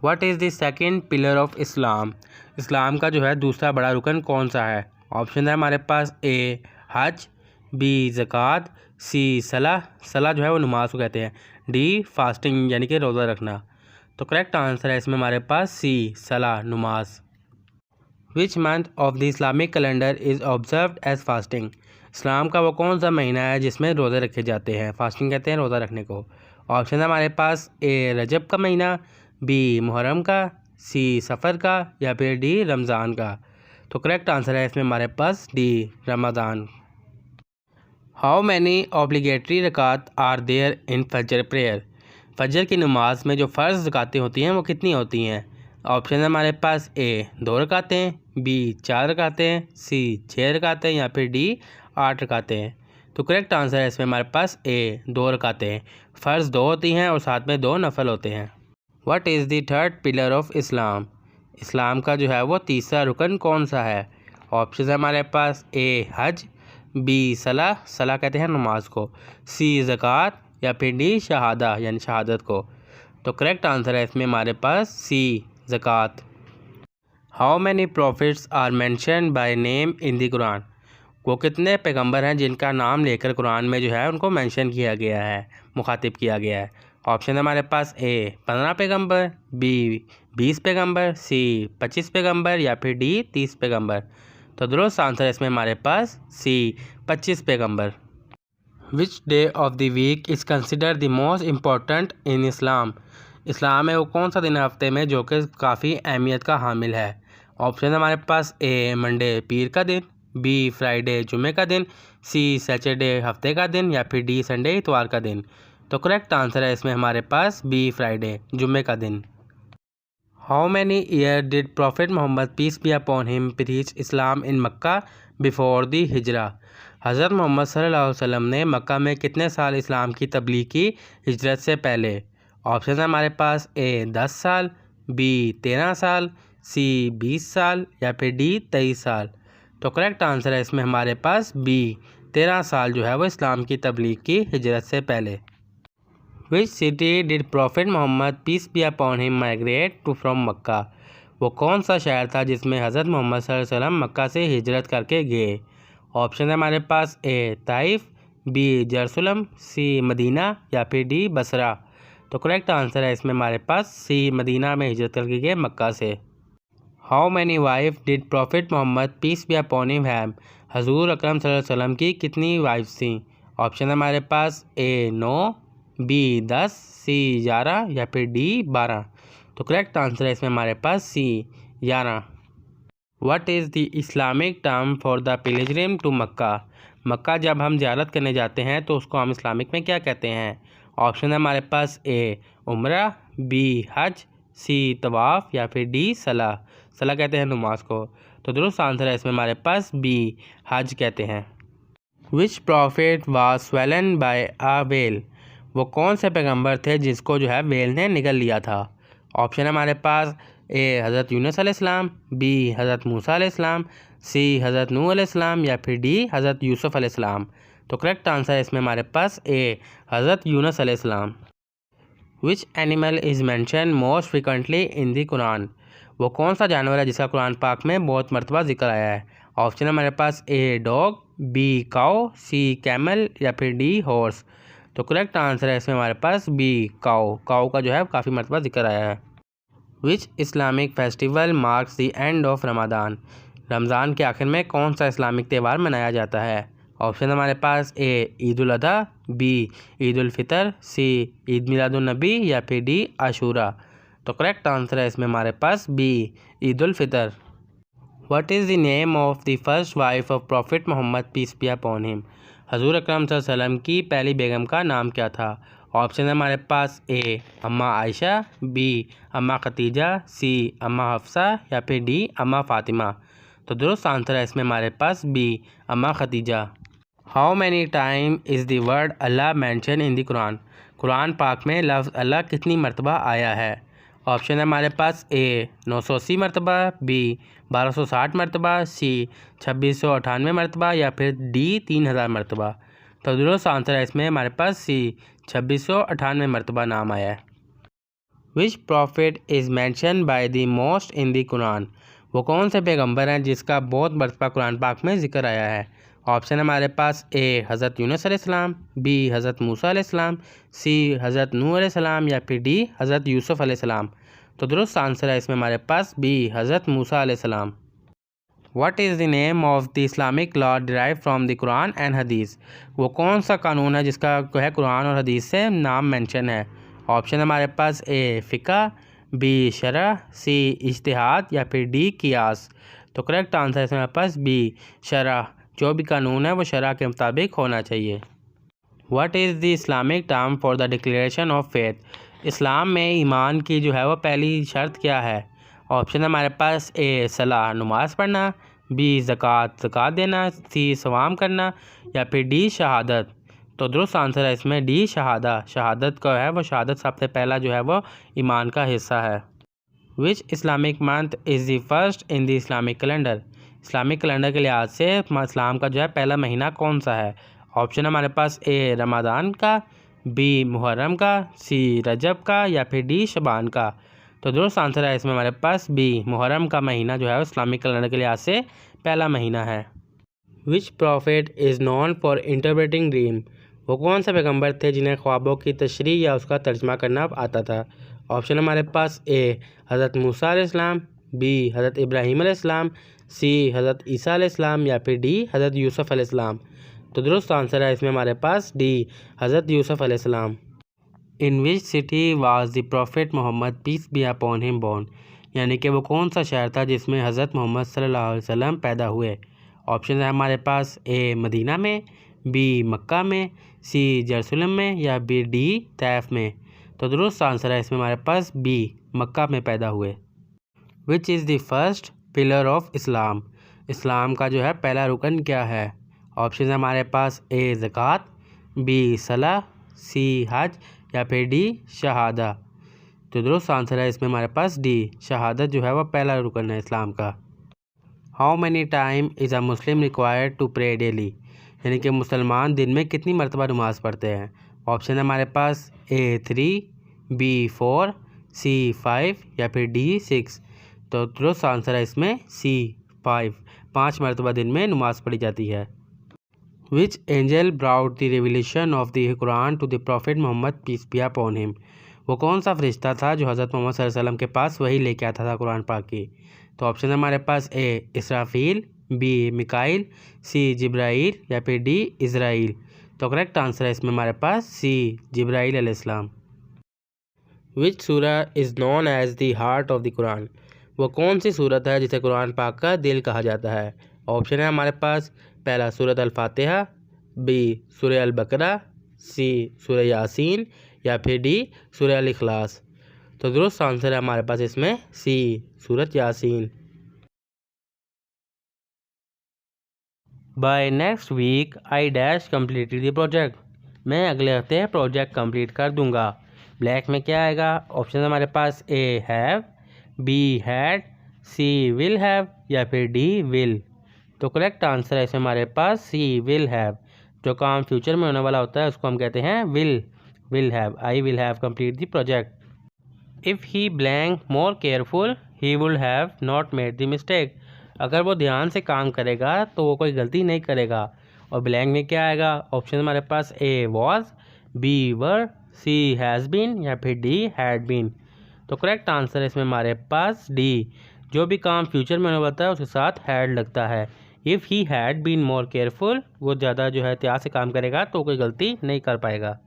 Speaker 1: What is the second pillar of Islam? इस्लाम का जो है दूसरा बड़ा रुकन कौन सा है? ऑप्शन है हमारे पास ए हज, बी ज़कात, सी सलाह, सलाह जो है वो नमाज को कहते हैं, डी फास्टिंग यानी कि रोज़ा रखना। तो करेक्ट आंसर है इसमें हमारे पास सी सलाह नमाज। Which month of the Islamic calendar is observed as fasting? इस्लाम का वो कौन सा महीना है जिसमें रोज़े रखे जाते हैं? फास्टिंग कहते हैं रोज़ा रखने को। ऑप्शन है हमारे पास ए रजब का महीना, बी मुहर्रम का, सी सफ़र का या फिर डी रमज़ान का। तो करेक्ट आंसर है इसमें हमारे पास डी रमज़ान। हाउ मैनी ऑब्लिगेटरी रकात आर देयर इन फजर प्रेयर? फजर की नमाज में जो फ़र्ज़ रकातें होती हैं वो कितनी होती हैं? ऑप्शन है हमारे पास ए 2 रकातें, बी 4 रकातें, सी 6 रकातें या फिर डी 8 रकातें। तो करेक्ट आंसर है इसमें हमारे पास ए 2 रकातें। फ़र्ज़ 2 होती हैं और साथ में 2 नफल होते हैं। What is the third pillar of Islam? इस्लाम का जो है वो तीसरा रुकन कौन सा है? ऑप्शन है हमारे पास ए हज, बी सलाह, सलाह कहते हैं नमाज को, सी ज़कात या फिर डी शहादा यानी शहादत को। तो करेक्ट आंसर है इसमें हमारे पास सी ज़कात। How many prophets are mention by name in the Quran? वो कितने पैगंबर हैं जिनका नाम लेकर कुरान में जो है उनको मेंशन किया गया है, मुखातिब किया गया है? ऑप्शन है हमारे पास ए 15 पैगंबर, बी 20 पैगंबर, सी 25 पैगंबर या फिर डी 30 पैगंबर। तो दुरुस्त आंसर है इसमें हमारे पास सी 25 पैगंबर। Which day of the week is consider the most important in Islam? इस्लाम में वो कौन सा दिन हफ्ते में जो कि काफ़ी अहमियत का हामिल है? ऑप्शन है हमारे पास ए मंडे पीर का दिन, बी फ्राइडे जुमे का दिन, सी सैटरडे हफ्ते का दिन या फिर डी संडे इतवार का दिन। तो करेक्ट आंसर है इसमें हमारे पास बी फ्राइडे जुमे का दिन। How many year did prophet Mohammad peace be upon him preach Islam in Mecca before the Hijra? हज़रत मोहम्मद सल्लल्लाहु अलैहि वसल्लम ने मक्का में कितने साल इस्लाम की तबलीग की हिजरत से पहले? ऑप्शन है हमारे पास ए 10 साल, बी 13 साल, सी 20 साल या फिर डी 23 साल। तो करेक्ट आंसर है इसमें हमारे पास बी 13 साल जो है वो इस्लाम की तबलीग की हिजरत से पहले। Which city did prophet Mohammad peace be upon him migrate to from Mecca? वो कौन सा शहर था जिसमें हज़रत मोहम्मद सल्लल्लाहु अलैहि वसल्लम मक्का से हिजरत करके गए? ऑप्शन है हमारे पास ए ताइफ, बी जरूसलम, सी मदीना या फिर डी बसरा। तो करेक्ट आंसर है इसमें हमारे पास सी मदीना में हिजरत करके गए मक्का से। How many wife did prophet Mohammad peace be upon him have? हजूर अकरम सल्लल्लाहु अलैहि वसल्लम की कितनी वाइफ्स थीं? ऑप्शन है हमारे पास ए 9, बी 10, सी 11 या फिर डी 12। तो करेक्ट आंसर है इसमें हमारे पास C 11। What is the Islamic term for the pilgrim to Mecca? Mecca जब हम ज़ियारत करने जाते हैं तो उसको हम इस्लामिक में क्या कहते हैं? ऑप्शन है हमारे पास ए उम्रा, बी हज, सी तवाफ़ या फिर डी सलाह, सलाह कहते हैं नमाज को। तो दुरुस्त आंसर है इसमें हमारे पास बी हज कहते हैं। Which prophet was swallowed by a whale? वो कौन से पैगंबर थे जिसको जो है वेल ने निगल लिया था? ऑप्शन है हमारे पास ए हज़रत यूनुस अलैहिस्सलाम, बी हज़रत मूसा अलैहिस्सलाम, सी हज़रत नूह अलैहिस्सलाम या फिर डी हज़रत यूसुफ अलैहिस्सलाम। तो करेक्ट आंसर है इसमें हमारे पास ए हज़रत यूनुस अलैहिस्सलाम। विच animal is mention most frequently in the Quran. वो कौन सा जानवर है जिसका कुरान पाक में बहुत मरतबा जिक्र आया है। ऑप्शन है हमारे पास A dog, B cow, C camel या फिर डी हॉर्स। तो करेक्ट आंसर है इसमें हमारे पास बी काओ। काओ का जो है काफ़ी मरतबा जिक्र आया है। Which Islamic festival marks the end of Ramadan. रमज़ान के आखिर में कौन सा इस्लामिक त्यौहार मनाया जाता है। ऑप्शन हमारे पास ए ईद उल अधा, बी ईद उल फितर, सी ईद मिलादुन नबी या फिर डी आशूरा। तो करेक्ट आंसर है इसमें हमारे पास B Eid ul Fitr. What is the name of the first wife of prophet Mohammad peace be upon him. हजूर अकरम सल्लल्लाहु अलैहि वसल्लम की पहली बेगम का नाम क्या था। ऑप्शन है हमारे पास ए अम्मा आयशा, बी अम्मा खतीजा, सी अम्मा हफ्सा या फिर डी अम्मा फ़ातिमा। तो दुरुस्त आंसर है इसमें हमारे पास B Amma Khadija. How many time is the word Allah mention in the Quran. Quran पाक में लफ्ज़ अल्लाह कितनी मरतबा आया है। ऑप्शन है हमारे पास ए 980 मरतबा, बी 1260 मरतबा, सी 2698 मरतबा या फिर डी 3000 मरतबा। तो दुरुस्त आंसर है इसमें हमारे पास सी 2698 मरतबा नाम आया है। Which prophet is mentioned by the most in the Quran. वो कौन से पैगंबर हैं जिसका बहुत मरतबा कुरान पाक में जिक्र आया है। ऑप्शन हमारे पास ए हज़रत यूनुस अलैहिस्सलाम, बी हज़रत मूसा अलैहिस्सलाम, सी हज़रत नूह अलैहिस्सलाम या फिर डी हज़रत यूसुफ अलैहिस्सलाम। तो दुरुस्त आंसर है इसमें हमारे पास बी हज़रत मूसा अलैहिस्सलाम। What is the name of the Islamic law derive from the Quran and हदीस। वो कौन सा कानून है जिसका जो है कुरान और हदीस से नाम मेंशन है। ऑप्शन हमारे पास ए फ़िक़्ह, बी शरअ, सी इज्तिहाद या फिर डी कियास। तो करेक्ट आंसर है इसमें हमारे पास बी शरअ। जो भी कानून है वो शरअ के मुताबिक होना चाहिए। What is the Islamic term for the declaration of faith. इस्लाम में ईमान की जो है वो पहली शर्त क्या है। ऑप्शन हमारे पास ए सलाह नमाज़ पढ़ना, बी ज़कात देना, सी सवाम करना या फिर डी शहादत। तो दुरुस्त आंसर है इसमें डी शहादत का है वो शहादत सबसे पहला जो है वो ईमान का हिस्सा है। Which Islamic month is the first in the Islamic calendar. Islamic calendar के लिहाज से इस्लाम का जो है पहला महीना कौन सा है। ऑप्शन हमारे पास ए रमज़ान का, बी मुहर्रम का, सी रजब का या फिर डी शबान का। तो दुरुस्त आंसर है इसमें हमारे पास बी मुहर्रम का महीना जो है इस्लामिक कैलेंडर के लिहाज से पहला महीना है। Which prophet is known for interpreting dream. वो कौन से पैगंबर थे जिन्हें ख्वाबों की तशरीह या उसका तर्जमा करना आता था। ऑप्शन हमारे पास ए हज़रत मूसा अलैहिस्सलाम, बी हज़रत इब्राहीम अलैहिस्सलाम, सी हज़रत ईसा अलैहिस्सलाम या फिर डी हज़रत यूसुफ अलैहिस्सलाम। तो दुरुस्त आंसर है इसमें हमारे पास डी हज़रत यूसुफ अलैहिस्सलाम। In which city was the prophet Mohammad peace be upon him born. यानी कि वो कौन सा शहर था जिसमें हज़रत मोहम्मद सल्लल्लाहु अलैहि वसल्लम पैदा हुए। ऑप्शन है हमारे पास ए मदीना में, बी मक्का में, सी जेरूसलम में या बी डी तैफ में। तो दुरुस्त आंसर है इसमें हमारे पास बी मक्का में पैदा हुए। Which is the first pillar of Islam. इस्लाम का जो है पहला रुकन क्या है। ऑप्शन है हमारे पास ए ज़कात, बी सलाह, सी हज या फिर डी शहादा। तो दुरुस्त आंसर है इसमें हमारे पास डी शहादत जो है वह पहला रुकन है इस्लाम का। How many time is a Muslim required to pray daily. यानी कि मुसलमान दिन में कितनी मरतबा नमाज़ पढ़ते हैं। ऑप्शन है हमारे पास ए 3, बी 4, सी 5 या फिर डी 6। तो दुरुस्त आंसर है इसमें सी 5 मरतबा दिन में नमाज़ पढ़ी जाती है। Which angel brought the revelation of the Quran to the prophet Mohammad peace be upon him. वो कौन सा फरिश्ता था जो हज़रत मोहम्मद सल्लल्लाहु अलैहि वसल्लम के पास वही लेके आता था कुरान पाक की। तो ऑप्शन है हमारे पास A Israfil, B Mikail, C Jibrail या फिर डी इज़राइल। तो करेक्ट आंसर है इसमें हमारे पास सी जिब्राइल अलैहिस्सलाम। Which surah is known as the heart of the Quran. वो कौन सी सूरत है जिसे कुरान पाक का दिल कहा जाता है। ऑप्शन है हमारे पास पहला सूरत अल-फातिहा, बी सूरह अल-बकरा, सी सूरह यासीन या फिर डी सूरह अल-इखलास। तो दुरुस्त आंसर है हमारे पास इसमें सी सूरत यासीन। By next week I dash completed the project. मैं अगले हफ्ते प्रोजेक्ट कंप्लीट कर दूंगा। ब्लैक में क्या आएगा। ऑप्शन हमारे पास A have, B had, C will have या फिर डी विल। तो करेक्ट आंसर है इसमें हमारे पास सी विल हैव। जो काम फ्यूचर में होने वाला होता है उसको हम कहते हैं will. will have. I will have complete the project. If he blank more careful, he would have not made the mistake. अगर वो ध्यान से काम करेगा तो वो कोई गलती नहीं करेगा। और ब्लैंक में क्या आएगा? ऑप्शन हमारे पास A was, B were, C has been या फिर डी हैड बीन। तो करेक्ट आंसर है इसमें हमारे पास डी। जो भी काम फ्यूचर में होने वाला है उसके साथ हैड लगता है। If he had been more careful, वो ज़्यादा जो है एहतियात से काम करेगा तो कोई गलती नहीं कर पाएगा।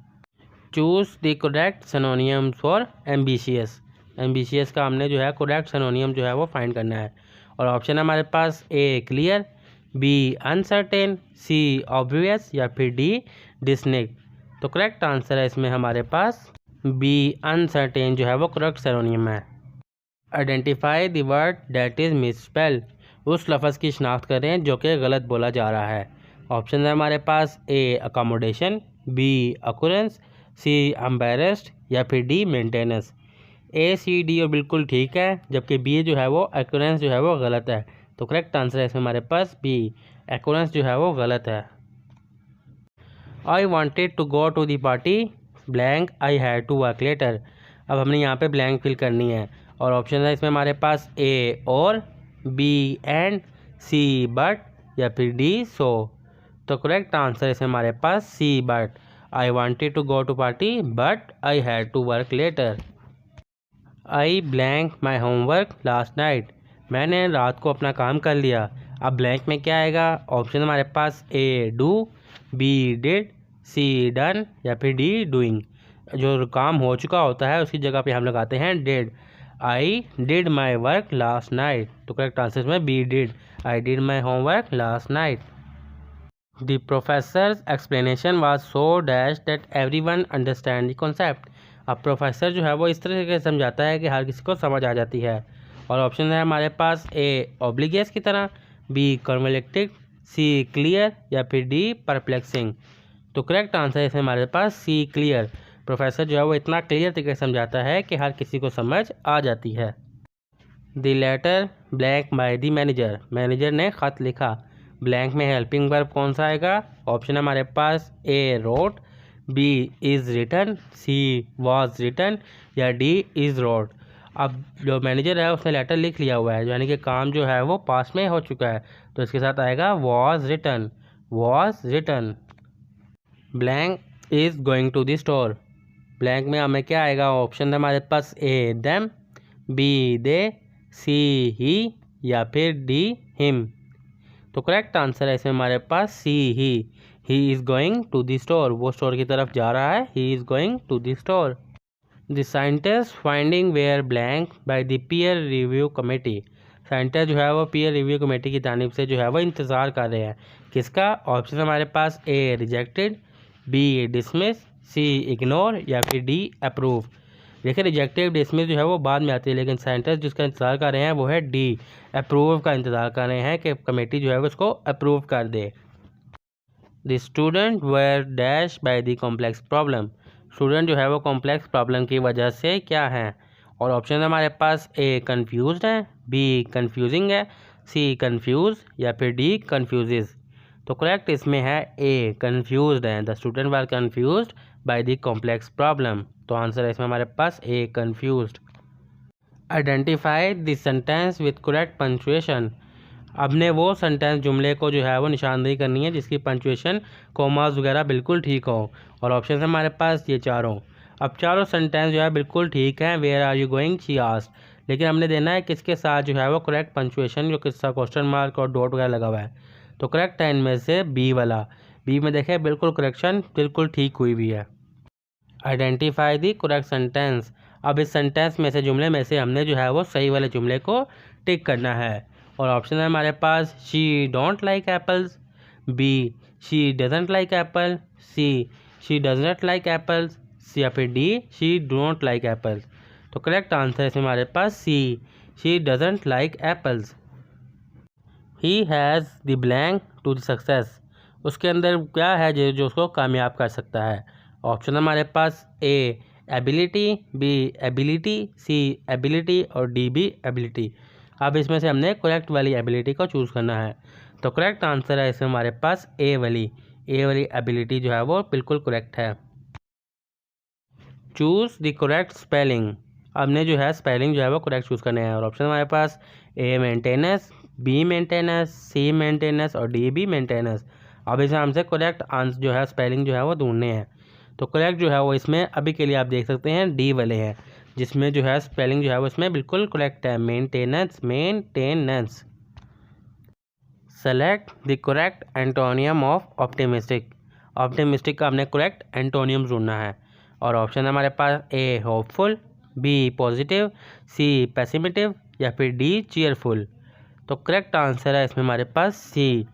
Speaker 1: Choose the correct सिनोनियम for ambitious. Ambitious का हमने जो है करेक्ट सिनोनियम जो है वो फाइंड करना है। और ऑप्शन है हमारे पास ए क्लियर, बी अनसर्टेन, सी ऑब्वियस या फिर डी डिस्टिंक्ट। तो करेक्ट आंसर है इसमें हमारे पास बी अनसर्टेन जो है वो करेक्ट सिनोनियम है। Identify the word that is misspelled. उस लफ्ज़ की शनाख्त करें जो कि गलत बोला जा रहा है। ऑप्शन है हमारे पास ए अकोमोडेशन, बी अकुरेंस, सी एम्बेरस्ड या फिर डी मेंटेनेंस। ए सी डी और बिल्कुल ठीक है, जबकि बी जो है वो अकुरेंस जो है वो गलत है। तो करेक्ट आंसर है इसमें हमारे पास बी अकुरेंस जो है वो गलत है। I wanted to go to the party blank, I had to work later. अब हमने यहाँ पे ब्लैंक फिल करनी है और ऑप्शन है इसमें हमारे पास ए और, बी एंड, सी बट या फिर डी सो। तो करेक्ट आंसर इसमें हमारे पास C but. I wanted to go to party but I had to work later. I blank my homework last night. मैंने रात को अपना काम कर लिया। अब ब्लैंक में क्या आएगा? ऑप्शन हमारे पास A do, B did, C done या फिर डी डूइंग। जो काम हो चुका होता है उसकी जगह पे हम लगाते हैं did. I did my work last night. तो करेक्ट आंसर में B did. I did my homework last night. The professor's explanation was so dash that everyone understand the concept. अब प्रोफेसर जो है वो इस तरह से समझाता है कि हर किसी को समझ आ जाती है। और ऑप्शन है हमारे पास ए ऑब्लिगियस की तरह, बी कॉन्वेलेक्टिव, सी क्लियर या फिर डी परप्लेक्सिंग। तो करेक्ट आंसर है इसमें हमारे पास सी क्लियर। प्रोफेसर जो है वो इतना क्लियर तरीके से समझाता है कि हर किसी को समझ आ जाती है। The letter blank by the manager. Manager ने ख़त लिखा। ब्लैंक में हेल्पिंग वर्ब कौन सा आएगा? ऑप्शन हमारे पास A wrote, B is written, C was written या डी इज़ रोट। अब जो मैनेजर है उसने लेटर लिख लिया हुआ है, यानी कि काम जो है वो पास में हो चुका है, तो इसके साथ आएगा was written, was written. Blank is going to the store. Blank में हमें क्या आएगा? ऑप्शन है हमारे पास ए them, B they, C he या फिर डी हिम। तो करेक्ट आंसर है इसमें हमारे पास C he is going to the store. वो स्टोर की तरफ जा रहा है। He is going to the store. The scientist finding were blank by the peer review committee. Scientist जो है वो पीयर रिव्यू कमेटी की जानिब से जो है वो इंतज़ार कर रहे हैं। किसका? ऑप्शन हमारे पास ए रिजेक्टेड, बी डिसमिस, सी इग्नोर या फिर डी अप्रूव। देखिए रिजेक्टिव डिसमिस जो है वो बाद में आती है, लेकिन साइंटिस्ट जिसका इंतज़ार कर रहे हैं वो है डी अप्रूव का इंतज़ार कर रहे हैं कि कमेटी जो है वो उसको अप्रूव कर दे। The student were dash by the complex problem. Student जो है वो कॉम्प्लेक्स प्रॉब्लम की वजह से क्या है? और ऑप्शन हमारे पास ए कन्फ्यूज्ड है, बी कन्फ्यूजिंग है, सी कन्फ्यूज या फिर डी कन्फ्यूजेज। तो करेक्ट इसमें है ए कन्फ्यूज्ड है। The student were confused by the complex problem. तो आंसर है इसमें हमारे पास A confused. Identify the sentence with correct punctuation. आपने वो सेंटेंस जुमले को जो है वो निशानदेही करनी है जिसकी पंचुएशन कोमास वगैरह बिल्कुल ठीक हो। और ऑप्शन है हमारे पास ये चारों। अब चारों सेंटेंस जो है बिल्कुल ठीक हैं। Where are you going she asked. लेकिन हमने देना है किसके साथ जो है वो करेक्ट पंचुएशन, जो किसका क्वेश्चन मार्क और डॉट वगैरह लगा हुआ है। तो करेक्ट है इनमें से बी वाला। बी में देखें बिल्कुल करेक्शन बिल्कुल ठीक हुई भी है। Identify the correct sentence. अब इस सेंटेंस में से जुमले में से हमने जो है वो सही वाले जुमले को टिक करना है। और ऑप्शन है हमारे पास she don't like apples, B she doesn't like apple, C she does not like apples या फिर D she don't like apples. तो करेक्ट आंसर है इसमें हमारे पास C she doesn't like apples. He has the blank to the success. उसके अंदर क्या है जो उसको कामयाब कर सकता है? ऑप्शन हमारे पास ए एबिलिटी, बी एबिलिटी, सी एबिलिटी और डी बी एबिलिटी। अब इसमें से हमने करेक्ट वाली एबिलिटी को चूज़ करना है। तो करेक्ट आंसर है इसमें हमारे पास ए वाली एबिलिटी जो है वो बिल्कुल करेक्ट है। Choose the correct spelling. हमने जो है स्पेलिंग जो है वो करेक्ट चूज़ करने हैं और ऑप्शन हमारे पास ए मेंटेनेंस, बी मेंटेनेंस, सी मेंटेनेंस और डी भी मेंटेनेंस। अब इसे हमसे करेक्ट आंसर जो है स्पेलिंग जो है वो ढूंढने हैं। तो करेक्ट जो है वो इसमें अभी के लिए आप देख सकते हैं डी वाले हैं, जिसमें जो है स्पेलिंग जो है वो इसमें बिल्कुल करेक्ट है, maintenance, maintenance. Select the correct antonym of optimistic. Optimistic का हमने करेक्ट एंटोनियम ढूंढना है और ऑप्शन हमारे पास ए होपफुल, बी पॉजिटिव, सी पेसिमिटिव या फिर डी चीयरफुल। तो करेक्ट आंसर है इसमें हमारे पास सी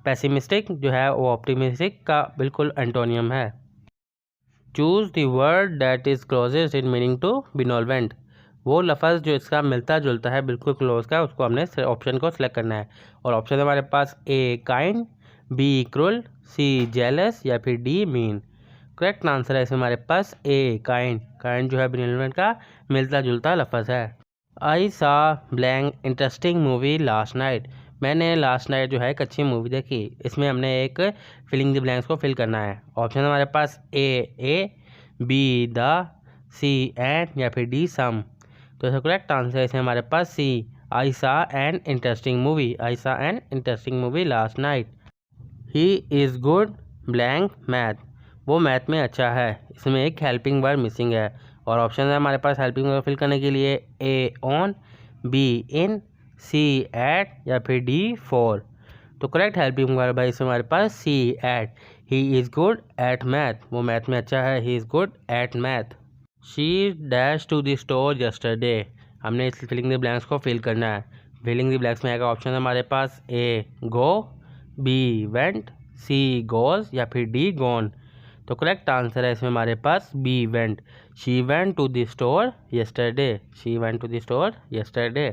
Speaker 1: पेसिमिस्टिक, जो है वो ऑप्टिमिस्टिक का बिल्कुल एंटोनियम है। Choose the word that is closest in meaning to benevolent. वो लफ्ज़ जो इसका मिलता जुलता है बिल्कुल क्लोज का, उसको हमने ऑप्शन को सिलेक्ट करना है और ऑप्शन हमारे पास A kind, B cruel, C jealous या फिर डी मीन। करेक्ट आंसर है इसमें हमारे पास ए काइंड। काइंड जो है बिनोल्वेंट का मिलता जुलता लफ्ज़ है। आई सा blank interesting movie last night. मैंने लास्ट नाइट जो है एक अच्छी मूवी देखी। इसमें हमने एक फिलिंग द ब्लैंक्स को फिल करना है। ऑप्शन हमारे पास ए, बी द, सी एंड या फिर डी सम। तो इसका करेक्ट आंसर है इसमें हमारे पास सी, आई saw an interesting movie. I saw an interesting movie last night. He is good blank math. वो मैथ में अच्छा है। इसमें एक हेल्पिंग वर्ड मिसिंग है और ऑप्शन है हमारे पास हेल्पिंग वर्ड फिल करने के लिए A on, B in, C at या फिर डी फॉर। तो करेक्ट हेल्पिंग वर्ब है इसमें हमारे पास C at. He is good at math. वो मैथ में अच्छा है। He is good at math. She dash to the store yesterday. हमने इस फिलिंग द ब्लैंक्स को फिल करना है। फिलिंग द ब्लैंक्स में आएगा ऑप्शन हमारे पास A go, B went, C goes या फिर डी गॉन। तो करेक्ट आंसर है इसमें हमारे पास B went. She went to the store yesterday. She went to the store yesterday.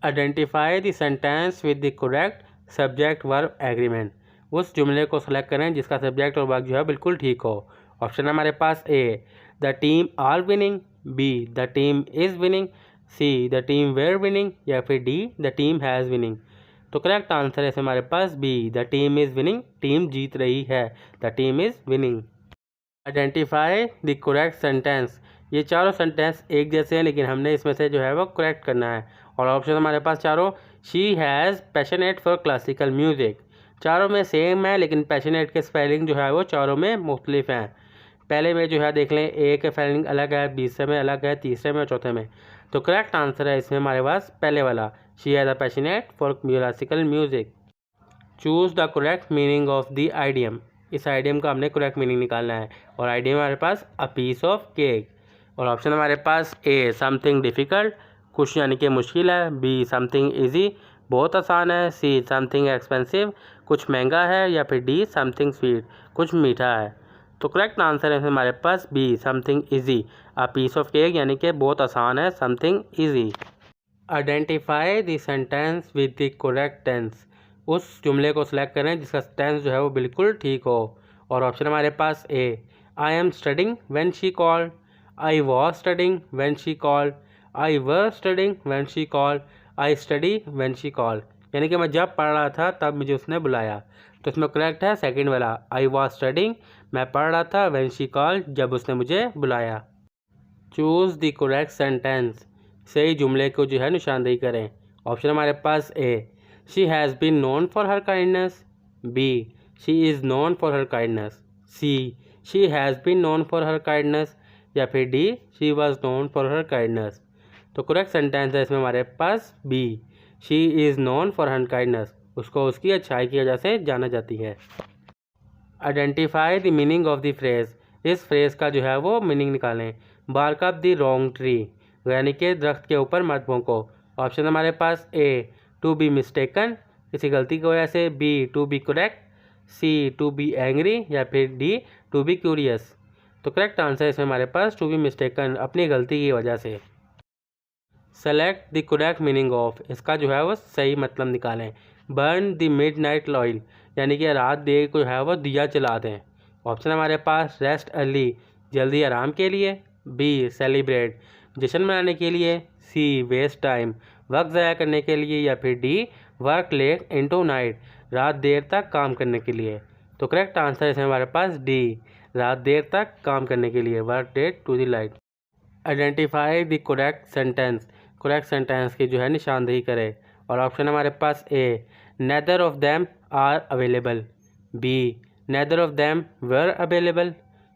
Speaker 1: Identify the sentence with the correct subject verb agreement. उस जुमले को सेलेक्ट करें जिसका सब्जेक्ट और वर्ब जो है बिल्कुल ठीक हो। ऑप्शन हमारे पास A the team are winning, B the team is winning, C the team were winning या फिर D the team has winning. तो करेक्ट आंसर है हमारे पास B the team is winning. Team जीत रही है। The team is winning. Identify the correct sentence. ये चारों सेंटेंस एक जैसे हैं लेकिन हमने इसमें से जो है वो करेक्ट करना है और ऑप्शन हमारे पास चारों she has passionate for classical music. चारों में सेम है लेकिन पैशनेट के स्पेलिंग जो है वो चारों में मुख्तलिफ हैं। पहले में जो है देख लें, ए के स्पेलिंग अलग है, दूसरे में अलग है, तीसरे में और चौथे में। तो करेक्ट आंसर है इसमें हमारे पास पहले वाला, she has a passionate for classical music. Choose the correct meaning of the idiom. इस आइडियम का हमने करेक्ट मीनिंग निकालना है और आइडियम हमारे पास अ पीस ऑफ केक और ऑप्शन हमारे पास ए समथिंग डिफ़िकल्ट, कुछ यानी कि मुश्किल है, बी समथिंग इजी, बहुत आसान है, सी समथिंग एक्सपेंसिव, कुछ महंगा है या फिर डी समथिंग स्वीट, कुछ मीठा है। तो करेक्ट आंसर है हमारे पास B something easy, a piece of cake यानी कि बहुत आसान है, something easy. Identify the sentence with the correct tense. उस जुमले को सिलेक्ट करें जिसका टेंस जो है वो बिल्कुल ठीक हो और ऑप्शन हमारे पास A I am studying when she called, I was studying when she called, I were studying when she called, I study when she called. यानी कि मैं जब पढ़ रहा था तब मुझे उसने बुलाया। तो इसमें करेक्ट है सेकंड वाला, आई वॉज स्टडिंग, मैं पढ़ रहा था, व्हेन शी कॉल्ड, जब उसने मुझे बुलाया। Choose the correct sentence. सही जुमले को जो है निशानदेही करें। ऑप्शन हमारे पास A she has been known for her kindness, B she is known for her kindness, C she has been known for her kindness या फिर D she was known for her kindness. तो correct sentence है इसमें हमारे पास B she is known for her kindness. उसको उसकी अच्छाई की वजह से जाना जाती है। Identify the meaning of the phrase. इस फ्रेज का जो है वो मीनिंग निकालें। Bark up the wrong tree, यानी कि दरख्त के ऊपर मत भौंको। ऑप्शन हमारे पास ए टू बी मिस्टेकन, किसी गलती की वजह से, B to be correct, C to be angry या फिर डी टू बी क्यूरियस। तो करेक्ट आंसर है इसमें हमारे पास टू बी मिस्टेकन, अपनी गलती की वजह से। Select the correct meaning of. इसका जो है वो सही मतलब निकालें। बर्न द मिडनाइट ऑयल, यानी कि रात देर को जो है वो दिया जला दें। ऑप्शन हमारे पास रेस्ट अर्ली, जल्दी आराम के लिए, बी सेलिब्रेट, जश्न मनाने के लिए, सी वेस्ट टाइम, वक्त ज़ाया करने के लिए या फिर D work late into night, रात देर तक काम करने के लिए। तो करेक्ट आंसर है हमारे पास डी रात देर तक काम करने के लिए, work late to the light. Identify the correct sentence, correct sentence की जो है निशानदेही करे। और ऑप्शन हमारे पास A, neither of them are available, B, neither of them were available,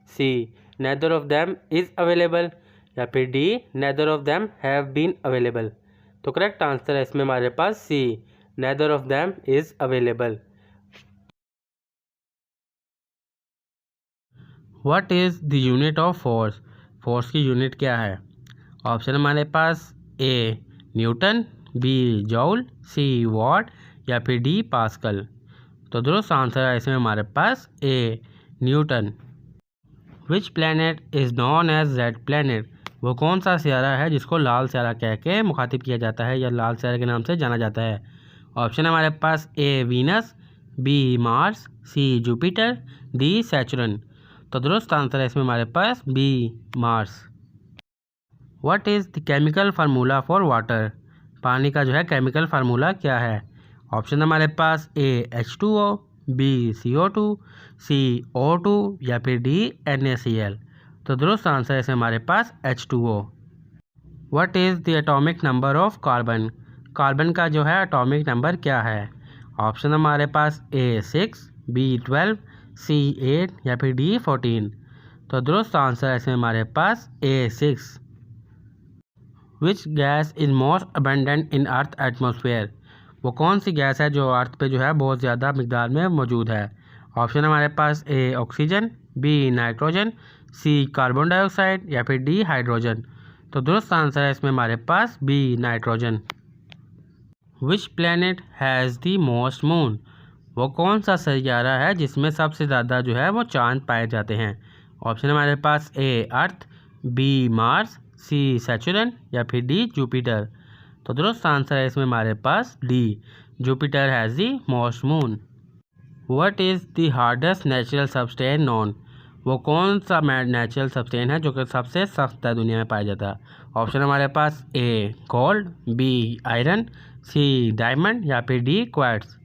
Speaker 1: C, neither of them is available, या फिर D, neither of them have been available. तो करेक्ट आंसर है इसमें हमारे पास C, neither of them is available. What is the unit of force, force की unit क्या है? ऑप्शन हमारे पास A newton, B joule, C watt, या फिर डी पास्कल। तो दोस्तों आंसर है इसमें हमारे पास A newton. Which planet is known as red planet, वो कौन सा सियारा है जिसको लाल सियारा कह के मुखातिब किया जाता है या लाल सियारे के नाम से जाना जाता है? ऑप्शन हमारे पास A Venus, B Mars, C Jupiter, D Saturn. तो दोस्तों आंसर है इसमें हमारे पास B Mars. What is the chemical formula for water, पानी का जो है केमिकल फार्मूला क्या है? ऑप्शन हमारे पास ए H2O, बी CO2, सी O2, या फिर डी NaCl। तो दोस्तों आंसर है इसमें हमारे पास H2O। What is the atomic number of carbon, carbon का जो है एटॉमिक नंबर क्या है? ऑप्शन हमारे पास ए 6, बी 12, सी 8, या फिर डी 14। तो दोस्तों आंसर है इसमें हमारे पास A 6। Which gas is most abundant in earth atmosphere, वो कौन सी गैस है जो अर्थ पे जो है बहुत ज़्यादा मिकदार में मौजूद है? ऑप्शन हमारे पास A oxygen, B nitrogen, C carbon dioxide, या फिर डी हाइड्रोजन। तो दोस्तों आंसर है इसमें हमारे पास B nitrogen. Which planet has the most moon, वो कौन सा सैयारा है जिसमें सबसे ज़्यादा जो है वो चांद पाए जाते हैं? ऑप्शन हमारे पास ए अर्थ, बी मार्स, सी सैचुरन, या फिर डी जुपिटर। तो दोस्तों आंसर है इसमें हमारे पास D, Jupiter has the most moon. What is the hardest natural substance known, वो कौन सा नेचुरल सब्सटेंस है जो कि सबसे सख्त है दुनिया में पाया जाता है? ऑप्शन हमारे पास A gold, B iron, C diamond, या फिर डी क्वार्ट्ज।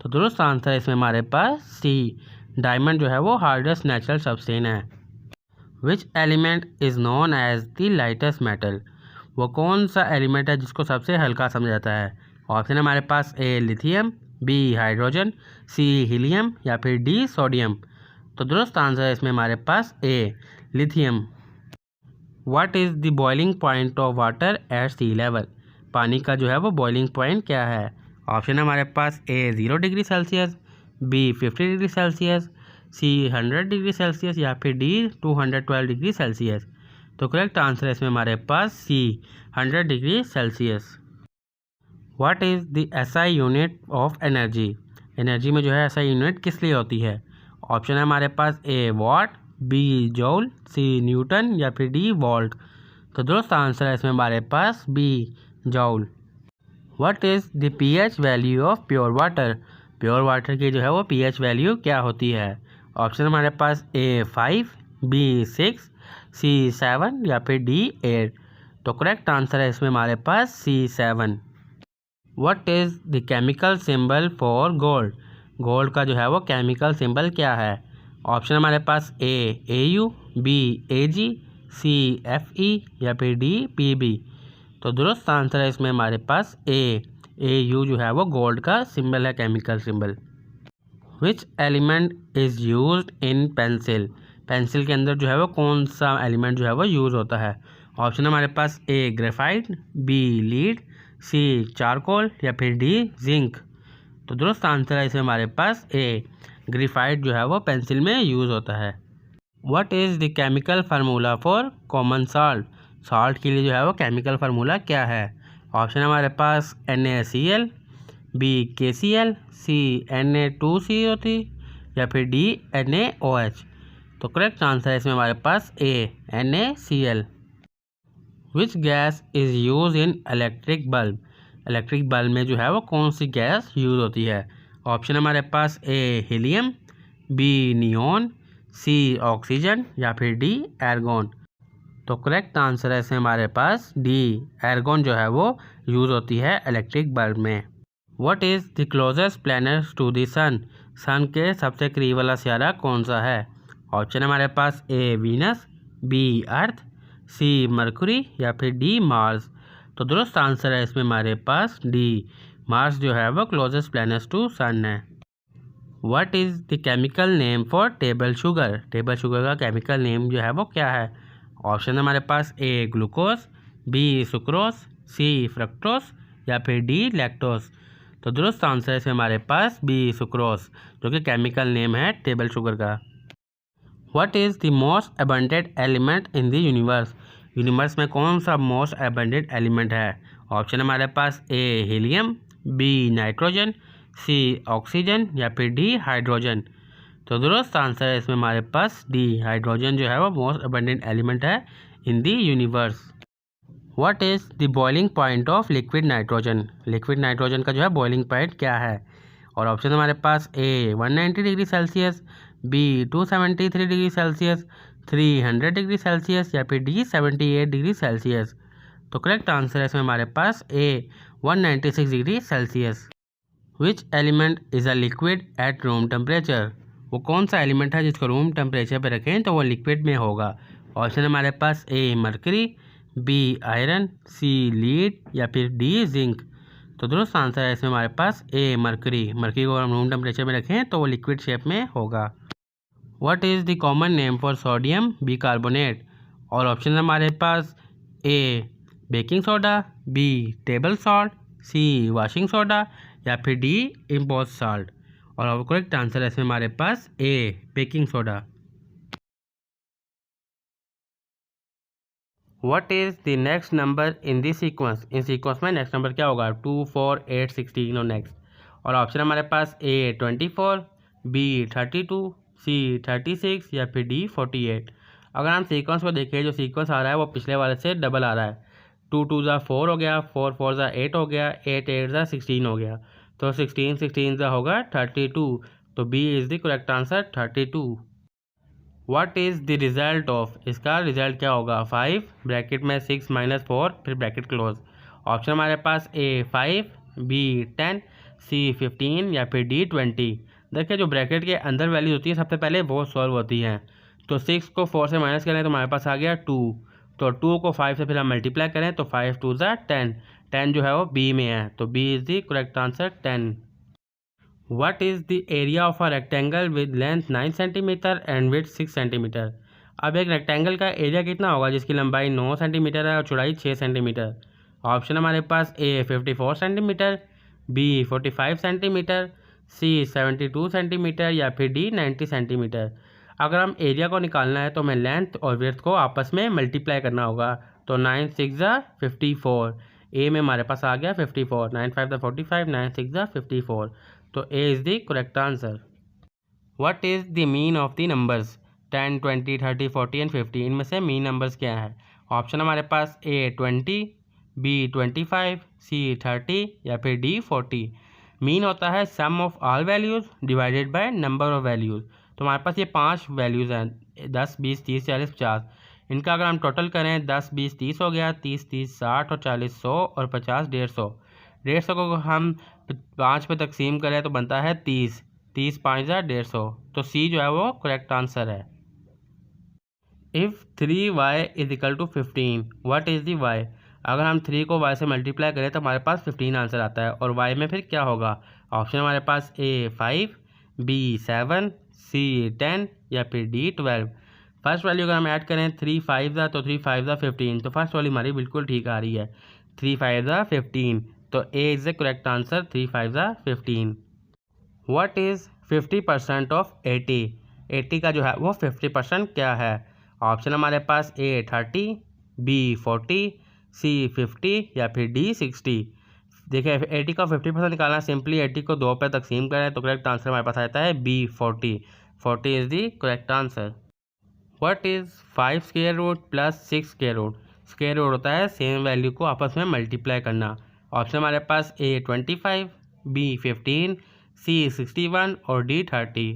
Speaker 1: तो दोस्तों आंसर है इसमें हमारे पास सी, डायमंड जो है वो हार्डेस्ट नेचुरल सब्सटेंस है। Which element is known as the lightest metal, वो कौन सा एलिमेंट है जिसको सबसे हल्का समझा जाता है? ऑप्शन हमारे पास A lithium, B hydrogen, C helium, या फिर डी सोडियम। तो दोस्तों आंसर है इसमें हमारे पास A lithium. What is the boiling point of water at sea level, पानी का जो है वो बॉइलिंग पॉइंट क्या है? ऑप्शन हमारे पास A 0 degree Celsius, B 50 degree Celsius, C 100 degree Celsius, या फिर डी 212 डिग्री सेल्सियस। तो करेक्ट आंसर है इसमें हमारे पास C 100 degree Celsius. What is the SI unit of energy, energy में जो है एसआई यूनिट किस लिए होती है? ऑप्शन है हमारे पास A watt, B joule, C newton, या फिर डी वोल्ट। तो दोस्तों आंसर है इसमें हमारे पास B joule. What is the pH value of pure water, pure water की जो है वो पीएच वैल्यू क्या होती है? ऑप्शन हमारे पास ए 5, बी 6, सी 7, या फिर डी 8। तो करेक्ट आंसर है इसमें हमारे पास सी 7। What is the chemical symbol for gold, gold का जो है वो केमिकल सिंबल क्या है? ऑप्शन हमारे पास ए AU, बी AG, सी FE, या फिर डी PB। तो दुरुस्त आंसर है इसमें हमारे पास ए AU जो है वो गोल्ड का सिंबल है, chemical symbol. Which element is used in pencil, pencil के अंदर जो है वो कौन सा एलिमेंट जो है वो यूज़ होता है? ऑप्शन हमारे पास ए graphite, be lead, C charcoal, या फिर डी जिंक। तो दुरुस्त आंसर है इसमें हमारे पास ए ग्रेफाइट जो है वो पेंसिल में यूज़ होता है। What is the chemical formula for common salt, salt के लिए जो है वो केमिकल फार्मूला क्या है? ऑप्शन हमारे पास NaCl, बी KCl, सी Na2CO3, या फिर डी NaOH। तो करेक्ट आंसर है इसमें हमारे पास ए NaCl। Which gas is use in electric bulb, electric bulb में जो है वो कौन सी गैस यूज़ होती है? ऑप्शन हमारे पास ए हीलियम, बी नियॉन, सी ऑक्सीजन, या फिर डी एर्गॉन। तो करेक्ट आंसर है इसमें हमारे पास डी एर्गॉन जो है वो यूज़ होती है इलेक्ट्रिक बल्ब में। What is the closest planet to the sun, sun के सबसे करीब वाला सियारा कौन सा है? ऑप्शन है हमारे पास A Venus, B earth, C Mercury या फिर डी मार्स। तो दुरुस्त आंसर है इसमें हमारे पास डी, मार्स जो है वो क्लोजेस्ट प्लैनेट टू सन है। What is the chemical name for table sugar? Table sugar का केमिकल नेम जो है वो क्या है? ऑप्शन है हमारे पास ए ग्लूकोज, बी सुक्रोज, सी फ्रक्टोज या फिर डी लैक्टोज। तो दुरुस्त आंसर है इसमें हमारे पास बी सुक्रोज, जो कि केमिकल नेम है टेबल शुगर का। What is the most abundant element in the universe? Universe में कौन सा मोस्ट अबंडेंट एलिमेंट है? ऑप्शन है हमारे पास ए हीलियम, बी नाइट्रोजन, सी ऑक्सीजन या फिर डी हाइड्रोजन। तो दुरुस्त आंसर है इसमें हमारे पास डी, हाइड्रोजन जो है वो मोस्ट अबंडेंट एलिमेंट है in the universe. What is the boiling point of liquid nitrogen? Liquid nitrogen का जो है बॉइलिंग पॉइंट क्या है? और ऑप्शन हमारे पास A 190 degree Celsius, B 273 degree Celsius, 300 degree Celsius या फिर डी 78 डिग्री सेल्सियस। तो करेक्ट आंसर है इसमें हमारे पास A 196 degree Celsius. Which element is a liquid at room temperature? वो कौन सा एलिमेंट है जिसको रूम टेम्परेचर पर रखें तो वो लिक्विड में होगा? ऑप्शन हमारे पास ए मरकरी, बी आयरन, सी लीड या फिर डी जिंक। तो दुरुस्त आंसर है इसमें हमारे पास ए मरकरी। मरकरी को हम रूम टेम्परेचर में रखें तो वो लिक्विड शेप में होगा। What is the common name for sodium bicarbonate? और ऑप्शन है हमारे पास A baking soda, B table salt, C washing soda या फिर डी इम्पोस्ट सॉल्ट। और करेक्ट आंसर है इसमें हमारे पास A baking soda. What is the next number in the sequence? इन सीक्वेंस में नेक्स्ट नंबर क्या होगा? 2, 4, 8, 16 और नेक्स्ट। और ऑप्शन हमारे पास ए 24, बी 32, सी 36 या फिर डी 48। अगर हम सीक्वेंस को देखें, जो सीक्वेंस आ रहा है वो पिछले वाले से डबल आ रहा है। 2 2 ज़ा 4 हो गया, 4 4 ज़ा 8 हो गया, 8 8 ज़ा 16 हो गया। तो 16 16 ज़ा होगा 32। तो B is the correct answer 32। What is the result of? इसका रिज़ल्ट क्या होगा? 5 ब्रैकेट में 6 - 4 फिर ब्रैकेट क्लोज। ऑप्शन हमारे पास ए 5, बी 10, सी 15 या फिर डी 20। देखिए जो ब्रैकेट के अंदर वैल्यूज होती है सबसे पहले वो सॉल्व होती हैं। तो 6 को 4 से माइनस करें तो हमारे पास आ गया 2। तो 2 को 5 से फिर हम मल्टीप्लाई करें तो 5 2 ज़ा 10। 10 जो है वो बी में है, तो B is the correct answer 10। What is the area of a rectangle with length 9 centimetre and width 6 centimetre? अब एक रेक्टेंगल का एरिया कितना होगा जिसकी लंबाई 9 सेंटीमीटर है और चौड़ाई 6 सेंटीमीटर? ऑप्शन हमारे पास ए 54 सेंटीमीटर, बी 45 सेंटीमीटर, सी 72 सेंटीमीटर या फिर डी 90 सेंटीमीटर। अगर हम एरिया को निकालना है तो हमें लेंथ और विड्थ को आपस में मल्टीप्लाई करना होगा। तो 9 6 ज़ा 54, ए में हमारे पास आ गया 54, 9 5 ज़ा 45, 9 6 ज़ा 54। तो A is the correct answer. What is the mean of the numbers? 10 20 30 40 and 50, इनमें से मीन नंबर्स क्या है? ऑप्शन हमारे पास ए 20, बी 25, सी 30 या फिर डी 40। मीन होता है sum of all values divided by number of values. तो हमारे पास ये 5 वैल्यूज़ हैं, 10 20 30 40 50। इनका अगर हम टोटल करें 10 20 30 हो गया, 30 30 60 और 40 100 और 50 150। 150 को हम 5 पे तकसीम करें तो बनता है 30, 30 5 ज़ा 150। तो सी जो है वो करेक्ट आंसर है। If 3y is equal to 15, what is the y? अगर हम 3 को y से मल्टीप्लाई करें तो हमारे पास 15 आंसर आता है। और y में फिर क्या होगा? ऑप्शन हमारे पास ए 5, बी 7, सी 10 या फिर डी 12। फर्स्ट वैल्यू अगर हम ऐड करें 3 5 ज़ा तो 3 5 ज़ा 15। तो फर्स्ट वाली हमारी बिल्कुल ठीक आ रही है, 3 5 ज़ा 15। तो A is the correct answer 3 5 ज़ा 15। What is 50% of 80? 80 का जो है वो 50% क्या है? ऑप्शन हमारे पास ए 30, बी 40, सी 50 या फिर डी 60। देखिए 80 का 50% निकालना, सिंपली 80 को 2 पे तकसीम करें तो करेक्ट आंसर हमारे पास आता है B 40। 40 is the correct answer. What is 5 square root plus 6 square root? Square root होता है सेम वैल्यू को आपस में मल्टीप्लाई करना। ऑप्शन हमारे पास ए 25, बी 15, सी 61 और डी 30।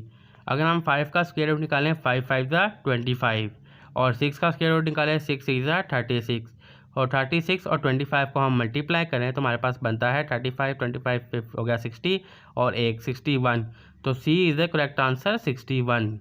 Speaker 1: अगर हम 5 का स्क्वायर रूट निकालें 5 5 ज़ा 25 और 6 का स्क्वायर रूट निकालें 6 6 ज़ा 36 और 36 और 25 को हम मल्टीप्लाई करें तो हमारे पास बनता है 35 25 हो गया 60 और एक 61। तो सी इज़ द करेक्ट आंसर 61।